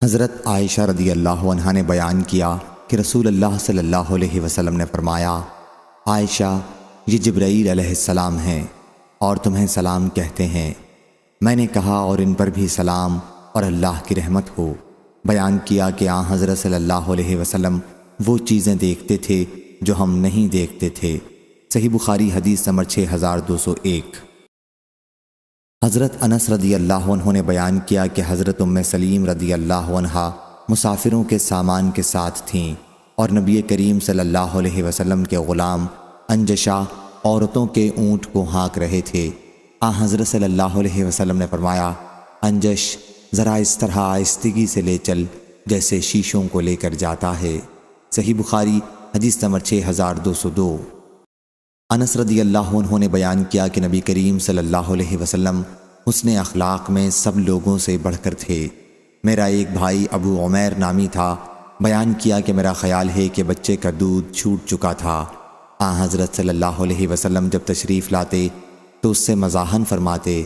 حضرت عائشہ رضی اللہ عنہا نے بیان کیا کہ رسول اللہ صلی اللہ علیہ وسلم نے فرمایا، عائشہ، یہ جبرائیل علیہ السلام ہیں اور تمہیں سلام کہتے ہیں۔ میں نے کہا اور ان پر بھی سلام اور اللہ کی رحمت ہو۔ بیان کیا کہ آن حضرت صلی اللہ علیہ وسلم وہ چیزیں دیکھتے تھے جو ہم نہیں دیکھتے تھے۔ صحیح بخاری حدیث نمبر 6201۔ حضرت انس رضی اللہ عنہ نے بیان کیا کہ حضرت ام سلیم رضی اللہ عنہا مسافروں کے سامان کے ساتھ تھیں اور نبی کریم صلی اللہ علیہ وسلم کے غلام انجشا عورتوں کے اونٹ کو ہانک رہے تھے۔ حضرت صلی اللہ علیہ وسلم نے فرمایا، انجش، ذرا اس طرح آہستگی سے لے چل جیسے شیشوں کو لے کر جاتا ہے۔ صحیح بخاری حدیث نمبر 6202۔ انس رضی اللہ عنہ نے بیان کیا کہ نبی کریم صلی اللہ علیہ وسلم حسن اخلاق میں سب لوگوں سے بڑھ کر تھے۔ میرا ایک بھائی ابو عمیر نامی تھا۔ بیان کیا کہ میرا خیال ہے کہ بچے کا دودھ چھوٹ چکا تھا۔ حضرت صلی اللہ علیہ وسلم جب تشریف لاتے تو اس سے مزاحاً فرماتے،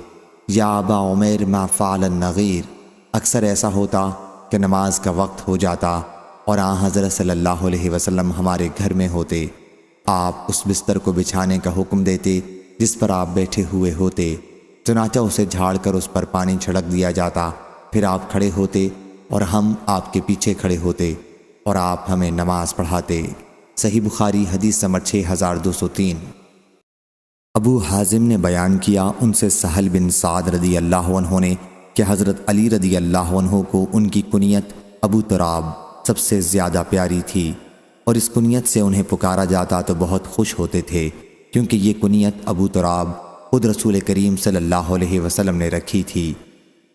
یا ابا عمیر ما فعل النغیر۔ اکثر ایسا ہوتا کہ نماز کا وقت ہو جاتا اور حضرت صلی اللہ علیہ وسلم ہمارے گھر میں ہوتے۔ آپ اس بستر کو بچھانے کا حکم دیتے جس پر آپ بیٹھے ہوئے ہوتے، چنانچہ اسے جھاڑ کر اس پر پانی چھڑک دیا جاتا۔ پھر آپ کھڑے ہوتے اور ہم آپ کے پیچھے کھڑے ہوتے اور آپ ہمیں نماز پڑھاتے۔ صحیح بخاری حدیث نمبر 6203۔ ابو حازم نے بیان کیا ان سے سہل بن سعد رضی اللہ عنہ نے کہ حضرت علی رضی اللہ عنہ کو ان کی کنیت ابو تراب سب سے زیادہ پیاری تھی اور اس کنیت سے انہیں پکارا جاتا تو بہت خوش ہوتے تھے، کیونکہ یہ کنیت ابو تراب خود رسول کریم صلی اللہ علیہ وسلم نے رکھی تھی۔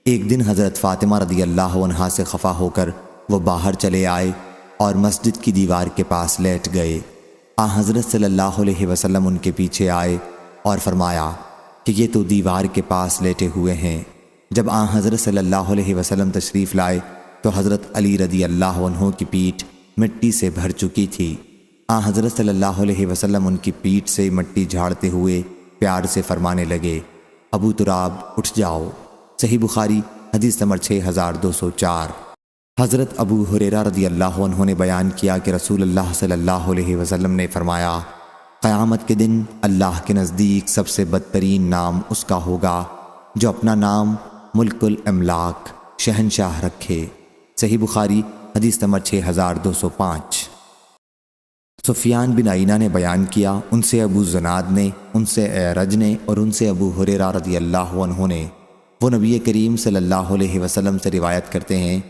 ایک دن حضرت فاطمہ رضی اللہ عنہا سے خفا ہو کر وہ باہر چلے آئے اور مسجد کی دیوار کے پاس لیٹ گئے۔ حضرت صلی اللہ علیہ وسلم ان کے پیچھے آئے اور فرمایا کہ یہ تو دیوار کے پاس لیٹے ہوئے ہیں۔ جب حضرت صلی اللہ علیہ وسلم تشریف لائے تو حضرت علی رضی اللہ عنہ کی پیٹھ مٹی سے بھر چکی تھی۔ حضرت صلی اللہ علیہ وسلم ان کی پیٹھ سے مٹی جھاڑتے ہوئے پیار سے فرمانے لگے، ابو تراب اٹھ جاؤ۔ صحیح بخاری حدیث نمبر 6204۔ حضرت ابو ہریرہ رضی اللہ عنہ نے بیان کیا کہ رسول اللہ صلی اللہ علیہ وسلم نے فرمایا، قیامت کے دن اللہ کے نزدیک سب سے بدترین نام اس کا ہوگا جو اپنا نام ملک الاملاک شہنشاہ رکھے۔ صحیح بخاری حدیث نمبر 6205۔ سفیان بن عینہ نے بیان کیا ان سے ابو زناد نے، ان سے اعرج نے اور ان سے ابو ہریرہ رضی اللہ عنہ نے، وہ نبی کریم صلی اللہ علیہ وسلم سے روایت کرتے ہیں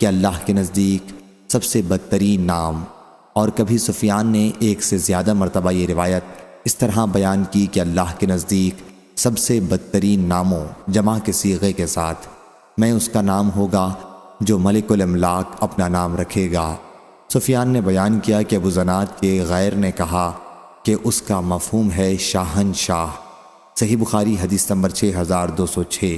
کہ اللہ کے نزدیک سب سے بدترین نام، اور کبھی سفیان نے ایک سے زیادہ مرتبہ یہ روایت اس طرح بیان کی کہ اللہ کے نزدیک سب سے بدترین ناموں جمع کے صیغے کے ساتھ میں اس کا نام ہوگا جو ملک الاملاک اپنا نام رکھے گا۔ سفیان نے بیان کیا کہ ابو زناد کے غیر نے کہا کہ اس کا مفہوم ہے شاہنشاہ۔ صحیح بخاری حدیث نمبر 6206۔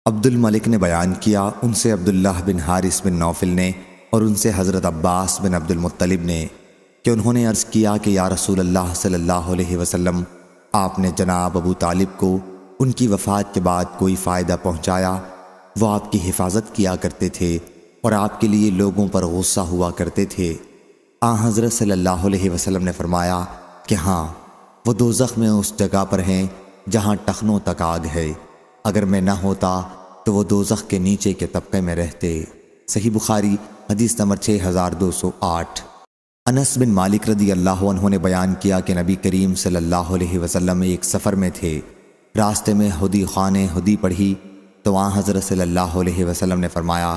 عبد الملک نے بیان کیا ان سے عبداللہ بن حارث بن نوفل نے اور ان سے حضرت عباس بن عبد المطلب نے کہ انہوں نے عرض کیا کہ یا رسول اللہ صلی اللہ علیہ وسلم، آپ نے جناب ابو طالب کو ان کی وفات کے بعد کوئی فائدہ پہنچایا؟ وہ آپ کی حفاظت کیا کرتے تھے اور آپ کے لیے لوگوں پر غصہ ہوا کرتے تھے۔ حضرت صلی اللہ علیہ وسلم نے فرمایا کہ ہاں، وہ دوزخ میں اس جگہ پر ہیں جہاں ٹخنوں تک آگ ہے۔ اگر میں نہ ہوتا تو وہ دوزخ کے نیچے کے طبقے میں رہتے۔ صحیح بخاری حدیث نمبر 6208۔ انس بن مالک رضی اللہ عنہ نے بیان کیا کہ نبی کریم صلی اللہ علیہ وسلم ایک سفر میں تھے۔ راستے میں ہدی خان نے ہدی پڑھی تو وہاں حضرت صلی اللہ علیہ وسلم نے فرمایا،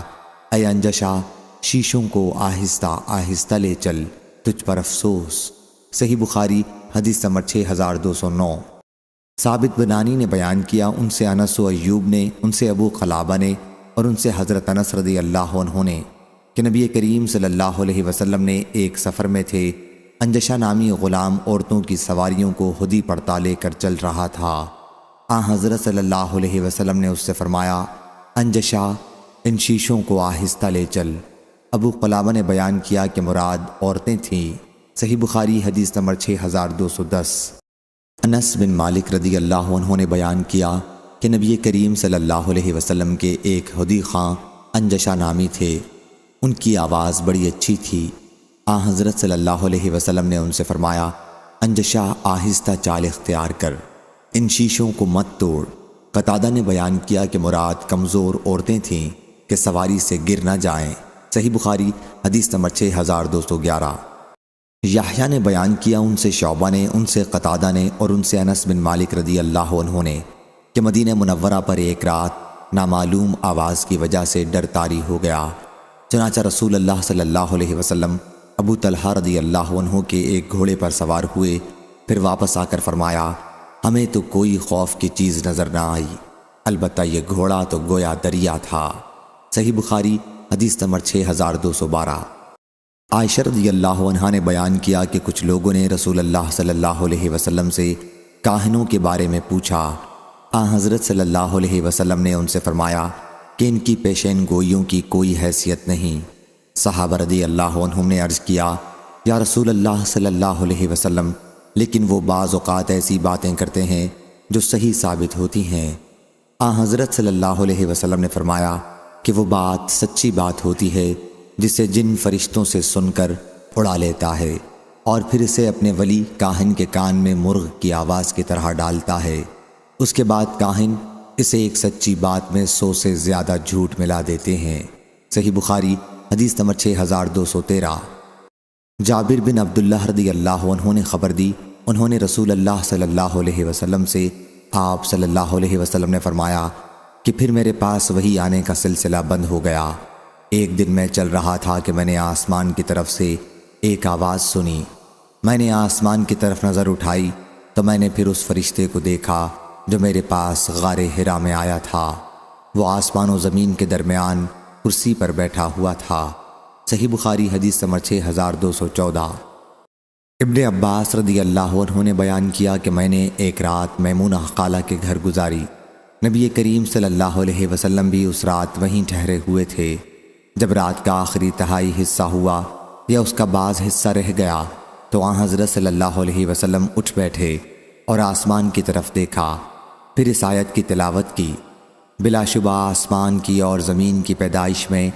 اے انجشا، شیشوں کو آہستہ آہستہ لے چل، تجھ پر افسوس۔ صحیح بخاری حدیث نمبر 6209۔ ثابت بنانی نے بیان کیا، ان سے انس و ایوب نے، ان سے ابو قلابہ نے اور ان سے حضرت انس رضی اللہ عنہ نے کہ نبی کریم صلی اللہ علیہ وسلم نے ایک سفر میں تھے۔ انجشا نامی غلام عورتوں کی سواریوں کو ہدی پڑتا لے کر چل رہا تھا۔ حضرت صلی اللہ علیہ وسلم نے اس سے فرمایا، انجشا، ان شیشوں کو آہستہ لے چل۔ ابو قلابہ نے بیان کیا کہ مراد عورتیں تھیں۔ صحیح بخاری حدیث نمبر 6210۔ انس بن مالک رضی اللہ عنہ نے بیان کیا کہ نبی کریم صلی اللہ علیہ وسلم کے ایک ہدی خاں انجشا نامی تھے۔ ان کی آواز بڑی اچھی تھی۔ حضرت صلی اللہ علیہ وسلم نے ان سے فرمایا، انجشا، آہستہ چال اختیار کر، ان شیشوں کو مت توڑ۔ قتادہ نے بیان کیا کہ مراد کمزور عورتیں تھیں کہ سواری سے گر نہ جائیں۔ صحیح بخاری حدیث نمبر 6211۔ یحییٰ نے بیان کیا، ان سے شعبہ نے، ان سے قتادہ نے اور ان سے انس بن مالک رضی اللہ عنہ نے کہ مدینہ منورہ پر ایک رات نامعلوم آواز کی وجہ سے ڈر طاری ہو گیا۔ چنانچہ رسول اللہ صلی اللہ علیہ وسلم ابو طلحہ رضی اللہ عنہ کے ایک گھوڑے پر سوار ہوئے، پھر واپس آ کر فرمایا، ہمیں تو کوئی خوف کی چیز نظر نہ آئی، البتہ یہ گھوڑا تو گویا دریا تھا۔ صحیح بخاری حدیث نمبر 6212۔ عائشہ رضی اللہ عنہا نے بیان کیا کہ کچھ لوگوں نے رسول اللہ صلی اللہ علیہ وسلم سے کاہنوں کے بارے میں پوچھا۔ حضرت صلی اللہ علیہ وسلم نے ان سے فرمایا کہ ان کی پیشین گوئیوں کی کوئی حیثیت نہیں۔ صحابہ رضی اللہ عنہم نے عرض کیا، یا رسول اللہ صلی اللہ علیہ وسلم، لیکن وہ بعض اوقات ایسی باتیں کرتے ہیں جو صحیح ثابت ہوتی ہیں۔ حضرت صلی اللہ علیہ وسلم نے فرمایا کہ وہ بات سچی بات ہوتی ہے جسے جن فرشتوں سے سن کر اڑا لیتا ہے اور پھر اسے اپنے ولی کاہن کے کان میں مرغ کی آواز کی طرح ڈالتا ہے، اس کے بعد کاہن اسے ایک سچی بات میں 100 سے زیادہ جھوٹ ملا دیتے ہیں۔ صحیح بخاری حدیث نمبر 6213۔ جابر بن عبداللہ رضی اللہ عنہ نے خبر دی، انہوں نے رسول اللہ صلی اللہ علیہ وسلم سے، آپ صلی اللہ علیہ وسلم نے فرمایا کہ پھر میرے پاس وحی آنے کا سلسلہ بند ہو گیا۔ ایک دن میں چل رہا تھا کہ میں نے آسمان کی طرف سے ایک آواز سنی۔ میں نے آسمان کی طرف نظر اٹھائی تو میں نے پھر اس فرشتے کو دیکھا جو میرے پاس غار حرا میں آیا تھا۔ وہ آسمان و زمین کے درمیان کرسی پر بیٹھا ہوا تھا۔ صحیح بخاری حدیث نمبر 6214۔ ابن عباس رضی اللہ عنہ نے بیان کیا کہ میں نے ایک رات میمونہ خالہ کے گھر گزاری۔ نبی کریم صلی اللہ علیہ وسلم بھی اس رات وہیں ٹھہرے ہوئے تھے۔ جب رات کا آخری تہائی حصہ ہوا یا اس کا بعض حصہ رہ گیا تو حضرت صلی اللہ علیہ وسلم اٹھ بیٹھے اور آسمان کی طرف دیکھا، پھر اس آیت کی تلاوت کی، بلا شبہ آسمان کی اور زمین کی پیدائش میں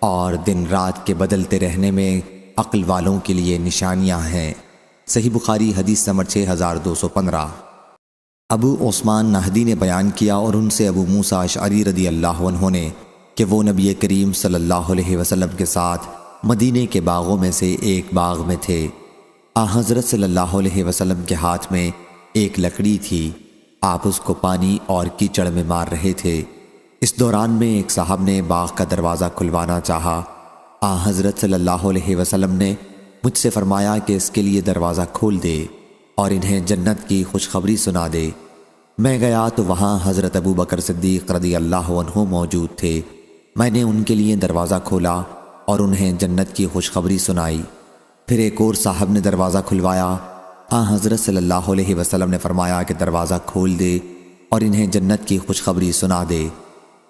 اور دن رات کے بدلتے رہنے میں عقل والوں کے لیے نشانیاں ہیں۔ صحیح بخاری حدیث نمبر 6215۔ ابو عثمان نہدی نے بیان کیا اور ان سے ابو موسیٰ اشعری رضی اللہ عنہ نے کہ وہ نبی کریم صلی اللہ علیہ وسلم کے ساتھ مدینے کے باغوں میں سے ایک باغ میں تھے۔ حضرت صلی اللہ علیہ وسلم کے ہاتھ میں ایک لکڑی تھی، آپ اس کو پانی اور کیچڑ میں مار رہے تھے۔ اس دوران میں ایک صاحب نے باغ کا دروازہ کھلوانا چاہا۔ حضرت صلی اللہ علیہ وسلم نے مجھ سے فرمایا کہ اس کے لیے دروازہ کھول دے اور انہیں جنت کی خوشخبری سنا دے۔ میں گیا تو وہاں حضرت ابو بکر صدیق رضی اللہ عنہ موجود تھے۔ میں نے ان کے لیے دروازہ کھولا اور انہیں جنت کی خوشخبری سنائی۔ پھر ایک اور صاحب نے دروازہ کھلوایا۔ حضرت صلی اللہ علیہ وسلم نے فرمایا کہ دروازہ کھول دے اور انہیں جنت کی خوشخبری سنا دے۔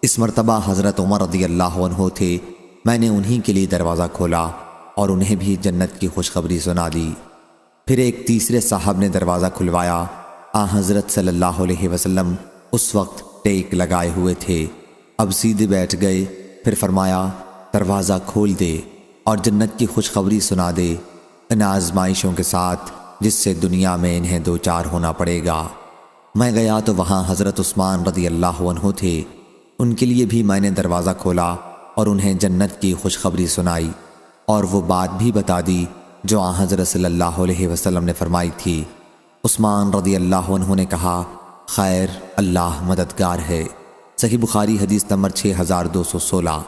اس مرتبہ حضرت عمر رضی اللہ عنہ تھے، میں نے انہی کے لیے دروازہ کھولا اور انہیں بھی جنت کی خوشخبری سنا دی۔ پھر ایک تیسرے صاحب نے دروازہ کھلوایا۔ حضرت صلی اللہ علیہ وسلم اس وقت ٹیک لگائے ہوئے تھے، اب سیدھے بیٹھ گئے۔ پھر فرمایا دروازہ کھول دے اور جنت کی خوشخبری سنا دے، ان آزمائشوں کے ساتھ جس سے دنیا میں انہیں دوچار ہونا پڑے گا۔ میں گیا تو وہاں حضرت عثمان رضی اللہ عنہ تھے، ان کے لیے بھی میں نے دروازہ کھولا اور انہیں جنت کی خوشخبری سنائی اور وہ بات بھی بتا دی جو آن حضرت صلی اللہ علیہ وسلم نے فرمائی تھی۔ عثمان رضی اللہ عنہ نے کہا، خیر، اللہ مددگار ہے۔ صحیح بخاری حدیث نمبر 6216۔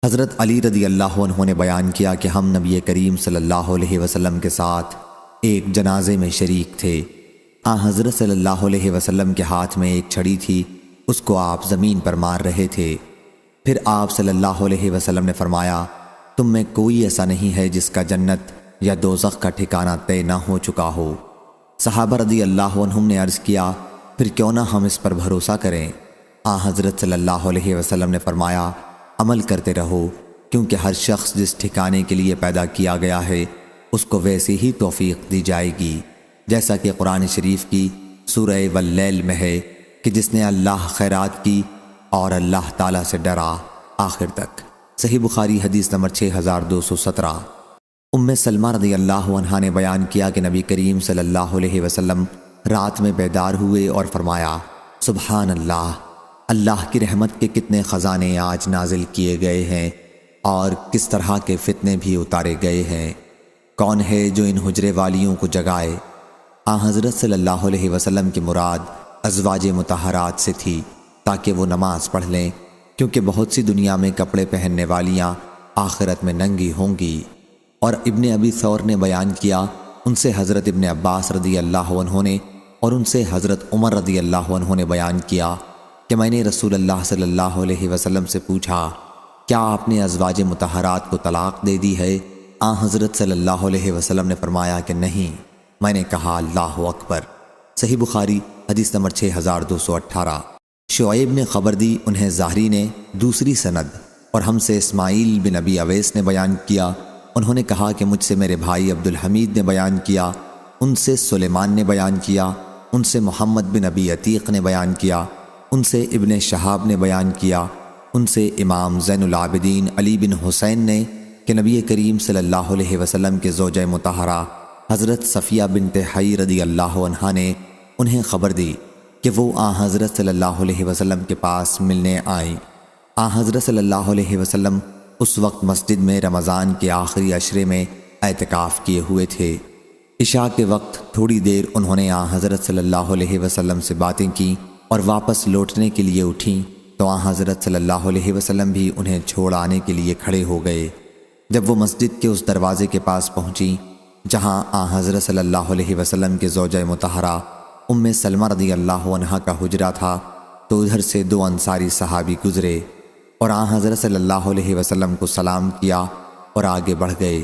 حضرت علی رضی اللہ عنہ نے بیان کیا کہ ہم نبی کریم صلی اللہ علیہ وسلم کے ساتھ ایک جنازے میں شریک تھے۔ آن حضرت صلی اللہ علیہ وسلم کے ہاتھ میں ایک چھڑی تھی، اس کو آپ زمین پر مار رہے تھے۔ پھر آپ صلی اللہ علیہ وسلم نے فرمایا، تم میں کوئی ایسا نہیں ہے جس کا جنت یا دوزخ کا ٹھکانہ طے نہ ہو چکا ہو۔ صحابہ رضی اللہ عنہم نے عرض کیا، پھر کیوں نہ ہم اس پر بھروسہ کریں؟ آن حضرت صلی اللہ علیہ وسلم نے فرمایا، عمل کرتے رہو، کیونکہ ہر شخص جس ٹھکانے کے لیے پیدا کیا گیا ہے اس کو ویسی ہی توفیق دی جائے گی، جیسا کہ قرآن شریف کی سورہ واللیل میں ہے کہ جس نے اللہ خیرات کی اور اللہ تعالیٰ سے ڈرا، آخر تک۔ صحیح بخاری حدیث نمبر 6217۔ ام سلمہ رضی اللہ عنہا نے بیان کیا کہ نبی کریم صلی اللہ علیہ وسلم رات میں بیدار ہوئے اور فرمایا، سبحان اللہ، اللہ کی رحمت کے کتنے خزانے آج نازل کیے گئے ہیں اور کس طرح کے فتنے بھی اتارے گئے ہیں۔ کون ہے جو ان حجرے والیوں کو جگائے؟ آن حضرت صلی اللہ علیہ وسلم کی مراد ازواج مطہرات سے تھی، تاکہ وہ نماز پڑھ لیں، کیونکہ بہت سی دنیا میں کپڑے پہننے والیاں آخرت میں ننگی ہوں گی۔ اور ابن ابی ثور نے بیان کیا، ان سے حضرت ابن عباس رضی اللہ عنہ نے اور ان سے حضرت عمر رضی اللہ عنہ نے بیان کیا کہ میں نے رسول اللہ صلی اللہ علیہ وسلم سے پوچھا، کیا آپ نے ازواج مطہرات کو طلاق دے دی ہے؟ آن حضرت صلی اللہ علیہ وسلم نے فرمایا کہ نہیں۔ میں نے کہا، اللہ اکبر۔ صحیح بخاری حدیث نمبر 6218۔ شعیب نے خبر دی، انہیں زہری نے دوسری سند، اور ہم سے اسماعیل بن ابی اویس نے بیان کیا، انہوں نے کہا کہ مجھ سے میرے بھائی عبد الحمید نے بیان کیا، ان سے سلیمان نے بیان کیا، ان سے محمد بن ابی عتیق نے بیان کیا، ان سے ابن شہاب نے بیان کیا، ان سے امام زین العابدین علی بن حسین نے کہ نبی کریم صلی اللہ علیہ وسلم کے زوجہ مطہرہ حضرت صفیہ بنت حی رضی اللہ عنہا نے انہیں خبر دی کہ وہ آن حضرت صلی اللہ علیہ وسلم کے پاس ملنے آئیں۔ آن حضرت صلی اللہ علیہ وسلم اس وقت مسجد میں رمضان کے آخری عشرے میں اعتکاف کیے ہوئے تھے۔ عشاء کے وقت تھوڑی دیر انہوں نے آن حضرت صلی اللہ علیہ وسلم سے باتیں کیں اور واپس لوٹنے کے لیے اٹھیں تو آن حضرت صلی اللہ علیہ وسلم بھی انہیں چھوڑ آنے کے لیے کھڑے ہو گئے۔ جب وہ مسجد کے اس دروازے کے پاس پہنچیں جہاں آن حضرت صلی اللہ علیہ وسلم کے زوجہ مطہرہ ام سلمہ رضی اللہ عنہا کا حجرہ تھا، تو ادھر سے دو انصاری صحابی گزرے اور آن حضرت صلی اللہ علیہ وسلم کو سلام کیا اور آگے بڑھ گئے،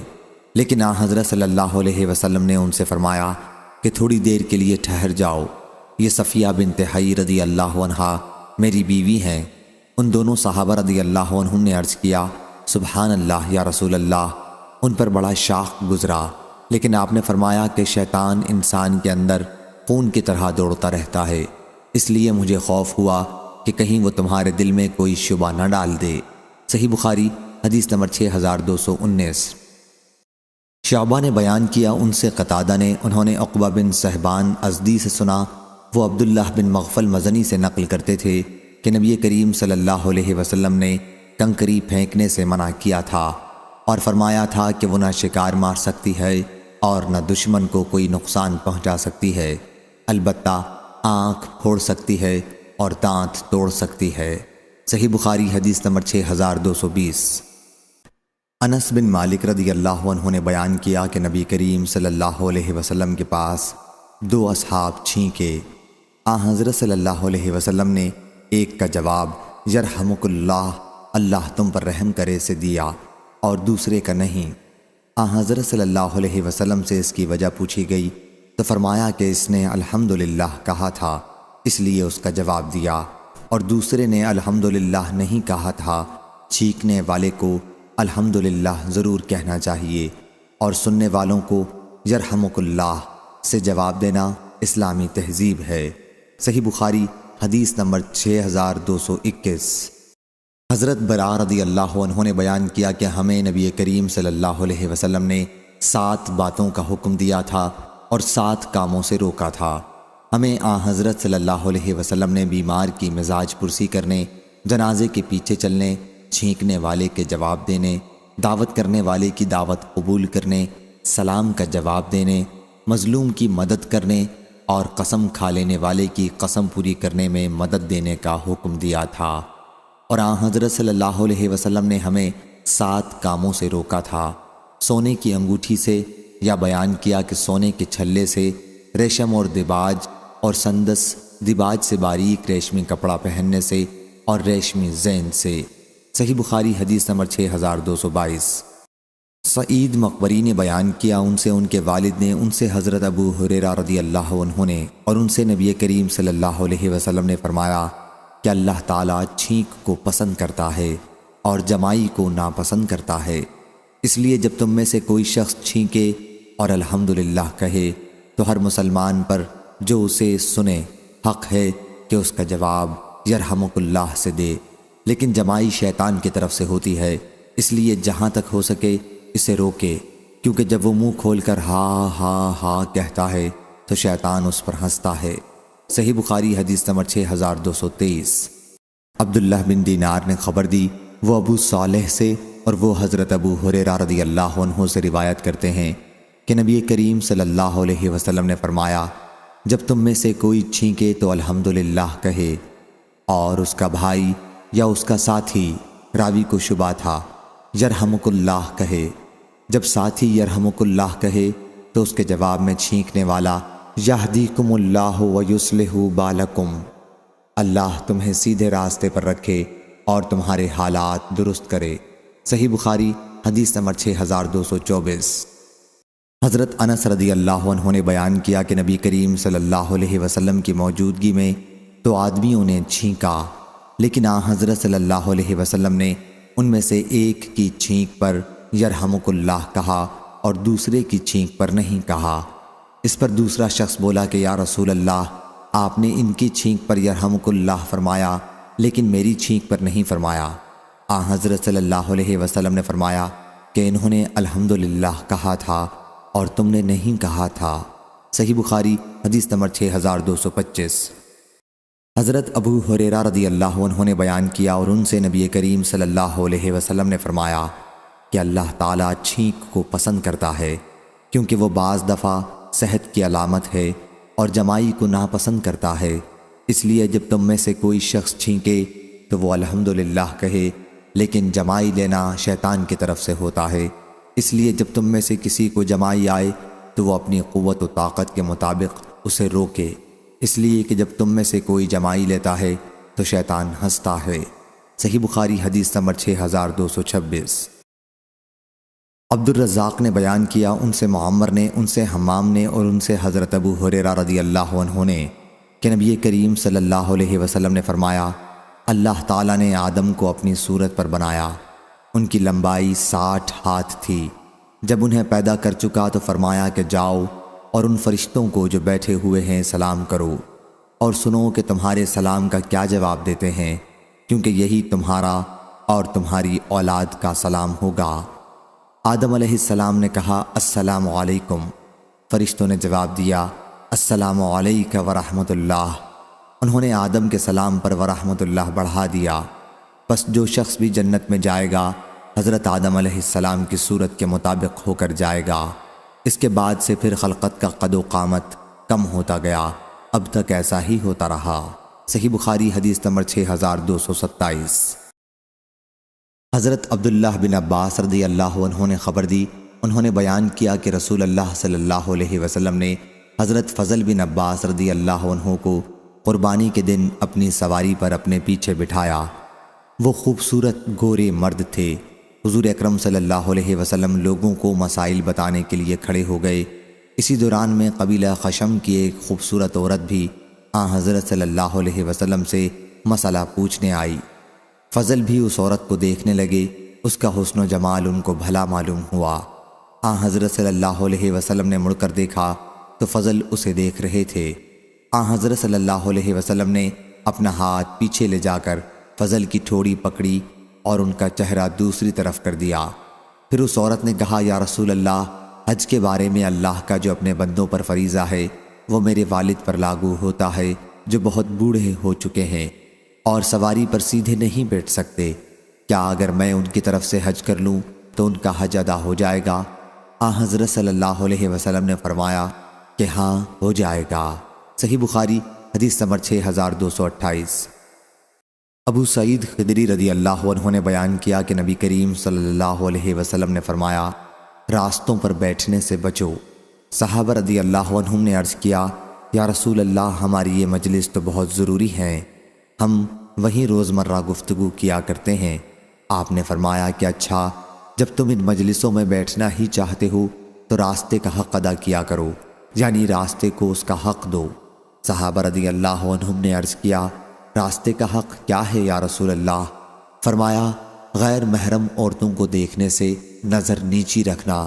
لیکن آن حضرت صلی اللہ علیہ وسلم نے ان سے فرمایا کہ تھوڑی دیر کے لیے ٹھہر جاؤ، یہ صفیہ بنت حی رضی اللہ عنہا میری بیوی ہیں۔ ان دونوں صحابہ رضی اللہ عنہم نے عرض کیا، سبحان اللہ یا رسول اللہ، ان پر بڑا شاق گزرا، لیکن آپ نے فرمایا کہ شیطان انسان کے اندر خون کی طرح دوڑتا رہتا ہے، اس لیے مجھے خوف ہوا کہ کہیں وہ تمہارے دل میں کوئی شبہ نہ ڈال دے۔ صحیح بخاری حدیث نمبر 6219۔ شعبہ نے بیان کیا، ان سے قتادہ نے، انہوں نے عقبہ بن صہبان ازدی سے سنا، وہ عبداللہ بن مغفل مزنی سے نقل کرتے تھے کہ نبی کریم صلی اللہ علیہ وسلم نے کنکری پھینکنے سے منع کیا تھا اور فرمایا تھا کہ وہ نہ شکار مار سکتی ہے اور نہ دشمن کو کوئی نقصان پہنچا سکتی ہے، البتہ آنکھ پھوڑ سکتی ہے اور دانت توڑ سکتی ہے۔ صحیح بخاری حدیث نمبر 6220۔ انس بن مالک رضی اللہ عنہ نے بیان کیا کہ نبی کریم صلی اللہ علیہ وسلم کے پاس دو اصحاب چھینکے، آن حضرت صلی اللہ علیہ وسلم نے ایک کا جواب یرحمک اللہ، اللہ تم پر رحم کرے سے دیا، اور دوسرے کا نہیں۔ آن حضرت صلی اللہ علیہ وسلم سے اس کی وجہ پوچھی گئی تو فرمایا کہ اس نے الحمدللہ کہا تھا اس لیے اس کا جواب دیا، اور دوسرے نے الحمدللہ نہیں کہا تھا۔ چھینکنے والے کو الحمدللہ ضرور کہنا چاہیے اور سننے والوں کو یرحمک اللہ سے جواب دینا اسلامی تہذیب ہے۔ صحیح بخاری حدیث نمبر 6221۔ حضرت برا رضی اللہ عنہ نے بیان کیا کہ ہمیں نبی کریم صلی اللہ علیہ وسلم نے 7 باتوں کا حکم دیا تھا اور 7 کاموں سے روکا تھا۔ ہمیں آن حضرت صلی اللہ علیہ وسلم نے بیمار کی مزاج پرسی کرنے، جنازے کے پیچھے چلنے، چھینکنے والے کے جواب دینے، دعوت کرنے والے کی دعوت قبول کرنے، سلام کا جواب دینے، مظلوم کی مدد کرنے اور قسم کھا لینے والے کی قسم پوری کرنے میں مدد دینے کا حکم دیا تھا۔ اور آن حضرت صلی اللہ علیہ وسلم نے ہمیں 7 کاموں سے روکا تھا، سونے کی انگوٹھی سے، یا بیان کیا کہ سونے کے چھلے سے، ریشم اور دیباج اور سندس، دیباج سے باریک ریشمی کپڑا پہننے سے، اور ریشمی زین سے۔ صحیح بخاری حدیث نمبر 6222۔ سعید مقبری نے بیان کیا، ان سے ان کے والد نے، ان سے حضرت ابو ہریرہ رضی اللہ عنہ نے، اور ان سے نبی کریم صلی اللہ علیہ وسلم نے فرمایا کہ اللہ تعالیٰ چھینک کو پسند کرتا ہے اور جمائی کو ناپسند کرتا ہے۔ اس لیے جب تم میں سے کوئی شخص چھینکے اور الحمدللہ کہے تو ہر مسلمان پر جو اسے سنے حق ہے کہ اس کا جواب یرحمک اللہ سے دے، لیکن جمائی شیطان کی طرف سے ہوتی ہے، اس لیے جہاں تک ہو سکے اسے روکے، کیونکہ جب وہ منہ کھول کر ہا ہا ہا کہتا ہے تو شیطان اس پر ہنستا ہے۔ صحیح بخاری حدیث نمبر 6223۔ عبداللہ بن دینار نے خبر دی، وہ ابو صالح سے اور وہ حضرت ابو ہریرہ رضی اللہ عنہ سے روایت کرتے ہیں کہ نبی کریم صلی اللہ علیہ وسلم نے فرمایا، جب تم میں سے کوئی چھینکے تو الحمدللہ کہے، اور اس کا بھائی یا اس کا ساتھی، راوی کو شبہ تھا، یرحمک اللہ کہے۔ جب ساتھی یرحمک اللہ کہے تو اس کے جواب میں چھینکنے والا یہدیکم اللہ ویصلح بالکم، اللہ تمہیں سیدھے راستے پر رکھے اور تمہارے حالات درست کرے۔ صحیح بخاری حدیث نمبر 6224۔ حضرت انس رضی اللہ عنہ نے بیان کیا کہ نبی کریم صلی اللہ علیہ وسلم کی موجودگی میں تو آدمیوں نے چھینکا، لیکن آن حضرت صلی اللہ علیہ وسلم نے ان میں سے ایک کی چھینک پر یرحمک اللہ کہا اور دوسرے کی چھینک پر نہیں کہا۔ اس پر دوسرا شخص بولا کہ یا رسول اللہ، آپ نے ان کی چھینک پر یرحمک اللہ فرمایا لیکن میری چھینک پر نہیں فرمایا۔ آن حضرت صلی اللہ علیہ وسلم نے فرمایا کہ انہوں نے الحمدللہ کہا تھا اور تم نے نہیں کہا تھا۔ صحیح بخاری حدیث نمبر 6225۔ حضرت ابو ہریرہ رضی اللہ عنہ نے بیان کیا، اور ان سے نبی کریم صلی اللہ علیہ وسلم نے فرمایا کہ اللہ تعالیٰ چھینک کو پسند کرتا ہے، کیونکہ وہ بعض دفعہ صحت کی علامت ہے اور جمائی کو ناپسند کرتا ہے۔ اس لیے جب تم میں سے کوئی شخص چھینکے تو وہ الحمدللہ کہے، لیکن جمائی لینا شیطان کی طرف سے ہوتا ہے، اس لیے جب تم میں سے کسی کو جمائی آئے تو وہ اپنی قوت و طاقت کے مطابق اسے روکے، اس لیے کہ جب تم میں سے کوئی جمائی لیتا ہے تو شیطان ہنستا ہے۔ صحیح بخاری حدیث نمبر 6226۔ عبد الرزاق نے بیان کیا، ان سے معمر نے، ان سے حمام نے، اور ان سے حضرت ابو ہریرہ رضی اللہ عنہ نے کہ نبی کریم صلی اللہ علیہ وسلم نے فرمایا، اللہ تعالیٰ نے آدم کو اپنی صورت پر بنایا، ان کی لمبائی 60 ہاتھ تھی۔ جب انہیں پیدا کر چکا تو فرمایا کہ جاؤ اور ان فرشتوں کو جو بیٹھے ہوئے ہیں سلام کرو، اور سنو کہ تمہارے سلام کا کیا جواب دیتے ہیں، کیونکہ یہی تمہارا اور تمہاری اولاد کا سلام ہوگا۔ آدم علیہ السلام نے کہا السلام علیکم، فرشتوں نے جواب دیا السلام علیک ورحمۃ اللہ۔ انہوں نے آدم کے سلام پر ورحمۃ اللہ بڑھا دیا۔ پس جو شخص بھی جنت میں جائے گا حضرت آدم علیہ السلام کی صورت کے مطابق ہو کر جائے گا۔ اس کے بعد سے پھر خلقت کا قد و قامت کم ہوتا گیا، اب تک ایسا ہی ہوتا رہا۔ صحیح بخاری حدیث نمبر 6227۔ حضرت عبداللہ بن عباس رضی اللہ عنہ نے خبر دی، انہوں نے بیان کیا کہ رسول اللہ صلی اللہ علیہ وسلم نے حضرت فضل بن عباس رضی اللہ عنہ کو قربانی کے دن اپنی سواری پر اپنے پیچھے بٹھایا۔ وہ خوبصورت گورے مرد تھے۔ حضور اکرم صلی اللہ علیہ وسلم لوگوں کو مسائل بتانے کے لیے کھڑے ہو گئے۔ اسی دوران میں قبیلہ خشم کی ایک خوبصورت عورت بھی آن حضرت صلی اللہ علیہ وسلم سے مسئلہ پوچھنے آئی۔ فضل بھی اس عورت کو دیکھنے لگے، اس کا حسن و جمال ان کو بھلا معلوم ہوا۔ آن حضرت صلی اللہ علیہ وسلم نے مڑ کر دیکھا تو فضل اسے دیکھ رہے تھے۔ آن حضرت صلی اللہ علیہ وسلم نے اپنا ہاتھ پیچھے لے جا کر فضل کی ٹھوڑی پکڑی اور ان کا چہرہ دوسری طرف کر دیا۔ پھر اس عورت نے کہا یا رسول اللہ، حج کے بارے میں اللہ کا جو اپنے بندوں پر فریضہ ہے وہ میرے والد پر لاگو ہوتا ہے جو بہت بوڑھے ہو چکے ہیں اور سواری پر سیدھے نہیں بیٹھ سکتے، کیا اگر میں ان کی طرف سے حج کر لوں تو ان کا حج ادا ہو جائے گا؟ حضرت صلی اللہ علیہ وسلم نے فرمایا کہ ہاں ہو جائے گا۔ صحیح بخاری حدیث نمبر 6228۔ ابو سعید خدری رضی اللہ عنہ نے بیان کیا کہ نبی کریم صلی اللہ علیہ وسلم نے فرمایا راستوں پر بیٹھنے سے بچو۔ صحابہ رضی اللہ عنہم نے عرض کیا یا رسول اللہ ہماری یہ مجلس تو بہت ضروری ہے، ہم وہیں روزمرہ گفتگو کیا کرتے ہیں۔ آپ نے فرمایا کہ اچھا جب تم ان مجلسوں میں بیٹھنا ہی چاہتے ہو تو راستے کا حق ادا کیا کرو، یعنی راستے کو اس کا حق دو۔ صحابہ رضی اللہ عنہم نے عرض کیا راستے کا حق کیا ہے یا رسول اللہ؟ فرمایا غیر محرم عورتوں کو دیکھنے سے نظر نیچی رکھنا،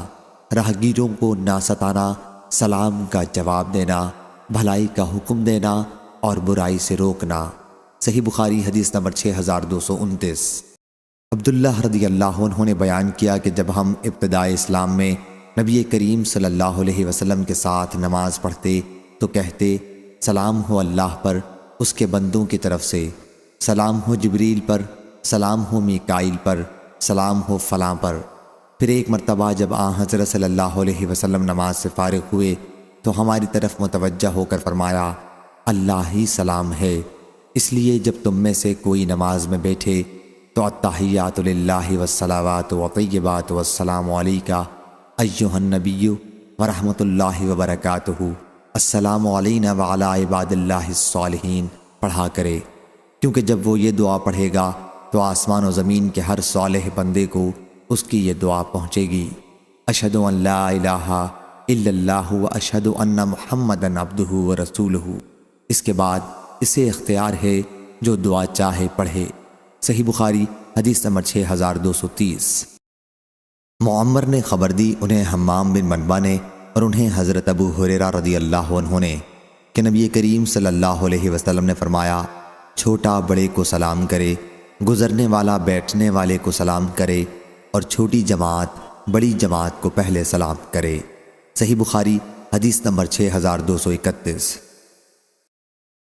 راہگیروں کو نہ ستانا، سلام کا جواب دینا، بھلائی کا حکم دینا اور برائی سے روکنا۔ صحیح بخاری حدیث نمبر 6229۔ عبداللہ رضی اللہ عنہ نے بیان کیا کہ جب ہم ابتدائے اسلام میں نبی کریم صلی اللہ علیہ وسلم کے ساتھ نماز پڑھتے تو کہتے سلام ہو اللہ پر، اس کے بندوں کی طرف سے، سلام ہو جبریل پر، سلام ہو میکائیل پر، سلام ہو فلاں پر۔ پھر ایک مرتبہ جب حضرت صلی اللہ علیہ وسلم نماز سے فارغ ہوئے تو ہماری طرف متوجہ ہو کر فرمایا اللہ ہی سلام ہے، اس لیے جب تم میں سے کوئی نماز میں بیٹھے تو التحیات للہ والصلوات والطیبات والسلام علیکہ ایھا النبی ورحمۃ اللہ وبرکاتہ، السلام علینا وعلی عباد اللہ الصالحین پڑھا کرے، کیونکہ جب وہ یہ دعا پڑھے گا تو آسمان و زمین کے ہر صالح بندے کو اس کی یہ دعا پہنچے گی۔ اشہد ان لا الہ الا اللہ واشہد ان محمدًا عبدہ ورسولہ۔ اس کے بعد اسے اختیار ہے جو دعا چاہے پڑھے۔ صحیح بخاری حدیث نمبر 6230۔ معمر نے خبر دی انہیں حمام بن منبع نے اور انہیں حضرت ابو ہریرہ رضی اللہ عنہ نے کہ نبی کریم صلی اللہ علیہ وسلم نے فرمایا چھوٹا بڑے کو سلام کرے، گزرنے والا بیٹھنے والے کو سلام کرے اور چھوٹی جماعت بڑی جماعت کو پہلے سلام کرے۔ صحیح بخاری حدیث نمبر 6231۔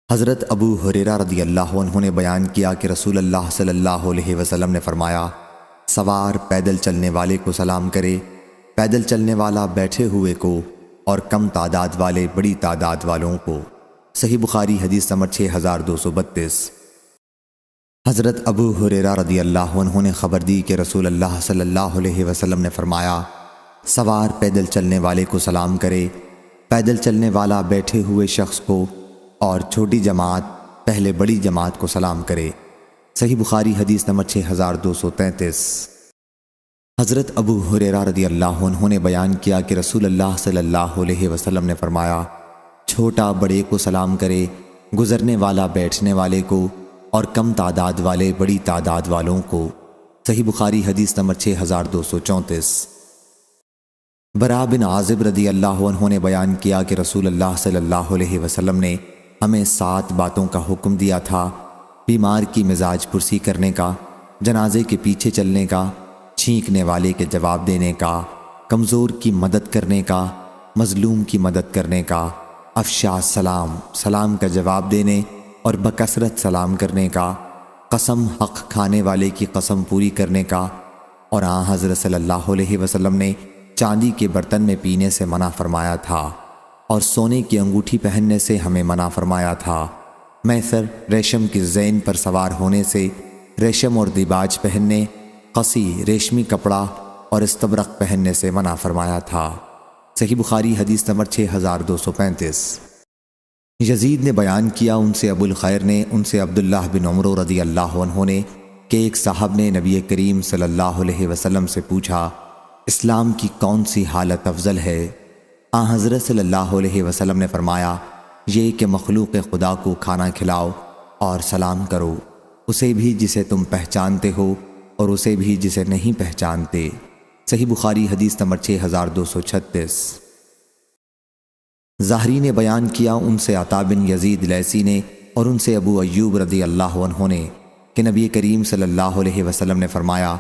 حضرت ابو ہریرہ رضی اللہ عنہ نے بیان کیا کہ رسول اللہ صلی اللہ علیہ وسلم نے فرمایا سوار پیدل چلنے والے کو سلام کرے، پیدل چلنے والا بیٹھے ہوئے کو اور کم تعداد والے بڑی تعداد والوں کو۔ صحیح بخاری حدیث نمبر 6232۔ حضرت ابو ہریرہ رضی اللہ عنہ نے خبر دی کہ رسول اللہ صلی اللہ علیہ وسلم نے فرمایا سوار پیدل چلنے والے کو سلام کرے، پیدل چلنے والا بیٹھے ہوئے شخص کو اور چھوٹی جماعت پہلے بڑی جماعت کو سلام کرے۔ صحیح بخاری حدیث نمبر 6233۔ حضرت ابو ہریرہ رضی اللہ عنہ نے بیان کیا کہ رسول اللہ صلی اللہ علیہ وسلم نے فرمایا چھوٹا بڑے کو سلام کرے، گزرنے والا بیٹھنے والے کو اور کم تعداد والے بڑی تعداد والوں کو۔ صحیح بخاری حدیث نمبر 6234۔ برا بن عازب رضی اللہ عنہ نے بیان کیا کہ رسول اللہ صلی اللہ علیہ وسلم نے ہمیں 7 باتوں کا حکم دیا تھا: بیمار کی مزاج پرسی کرنے کا، جنازے کے پیچھے چلنے کا، چھینکنے والے کے جواب دینے کا، کمزور کی مدد کرنے کا، مظلوم کی مدد کرنے کا، افشا سلام، سلام کا جواب دینے اور بکثرت سلام کرنے کا، قسم حق کھانے والے کی قسم پوری کرنے کا، اور حضرت صلی اللہ علیہ وسلم نے چاندی کے برتن میں پینے سے منع فرمایا تھا اور سونے کی انگوٹھی پہننے سے ہمیں منع فرمایا تھا۔ میسر ریشم کی زین پر سوار ہونے سے، ریشم اور دیباج پہننے، قصی ریشمی کپڑا اور استبرق پہننے سے منع فرمایا تھا۔ صحیح بخاری حدیث نمبر 6235۔ یزید نے بیان کیا ان سے ابو الخیر نے ان سے عبداللہ بن عمرو رضی اللہ عنہ نے کہ ایک صاحب نے نبی کریم صلی اللہ علیہ وسلم سے پوچھا اسلام کی کون سی حالت افضل ہے؟ حضرت صلی اللہ علیہ وسلم نے فرمایا یہ کہ مخلوق خدا کو کھانا کھلاؤ اور سلام کرو، اسے بھی جسے تم پہچانتے ہو اور اسے بھی جسے نہیں پہچانتے۔ صحیح بخاری حدیث نمبر 6236۔ ظاہری نے بیان کیا ان سے عطا بن یزید لیثی نے اور ان سے ابو ایوب رضی اللہ عنہ نے کہ نبی کریم صلی اللہ علیہ وسلم نے فرمایا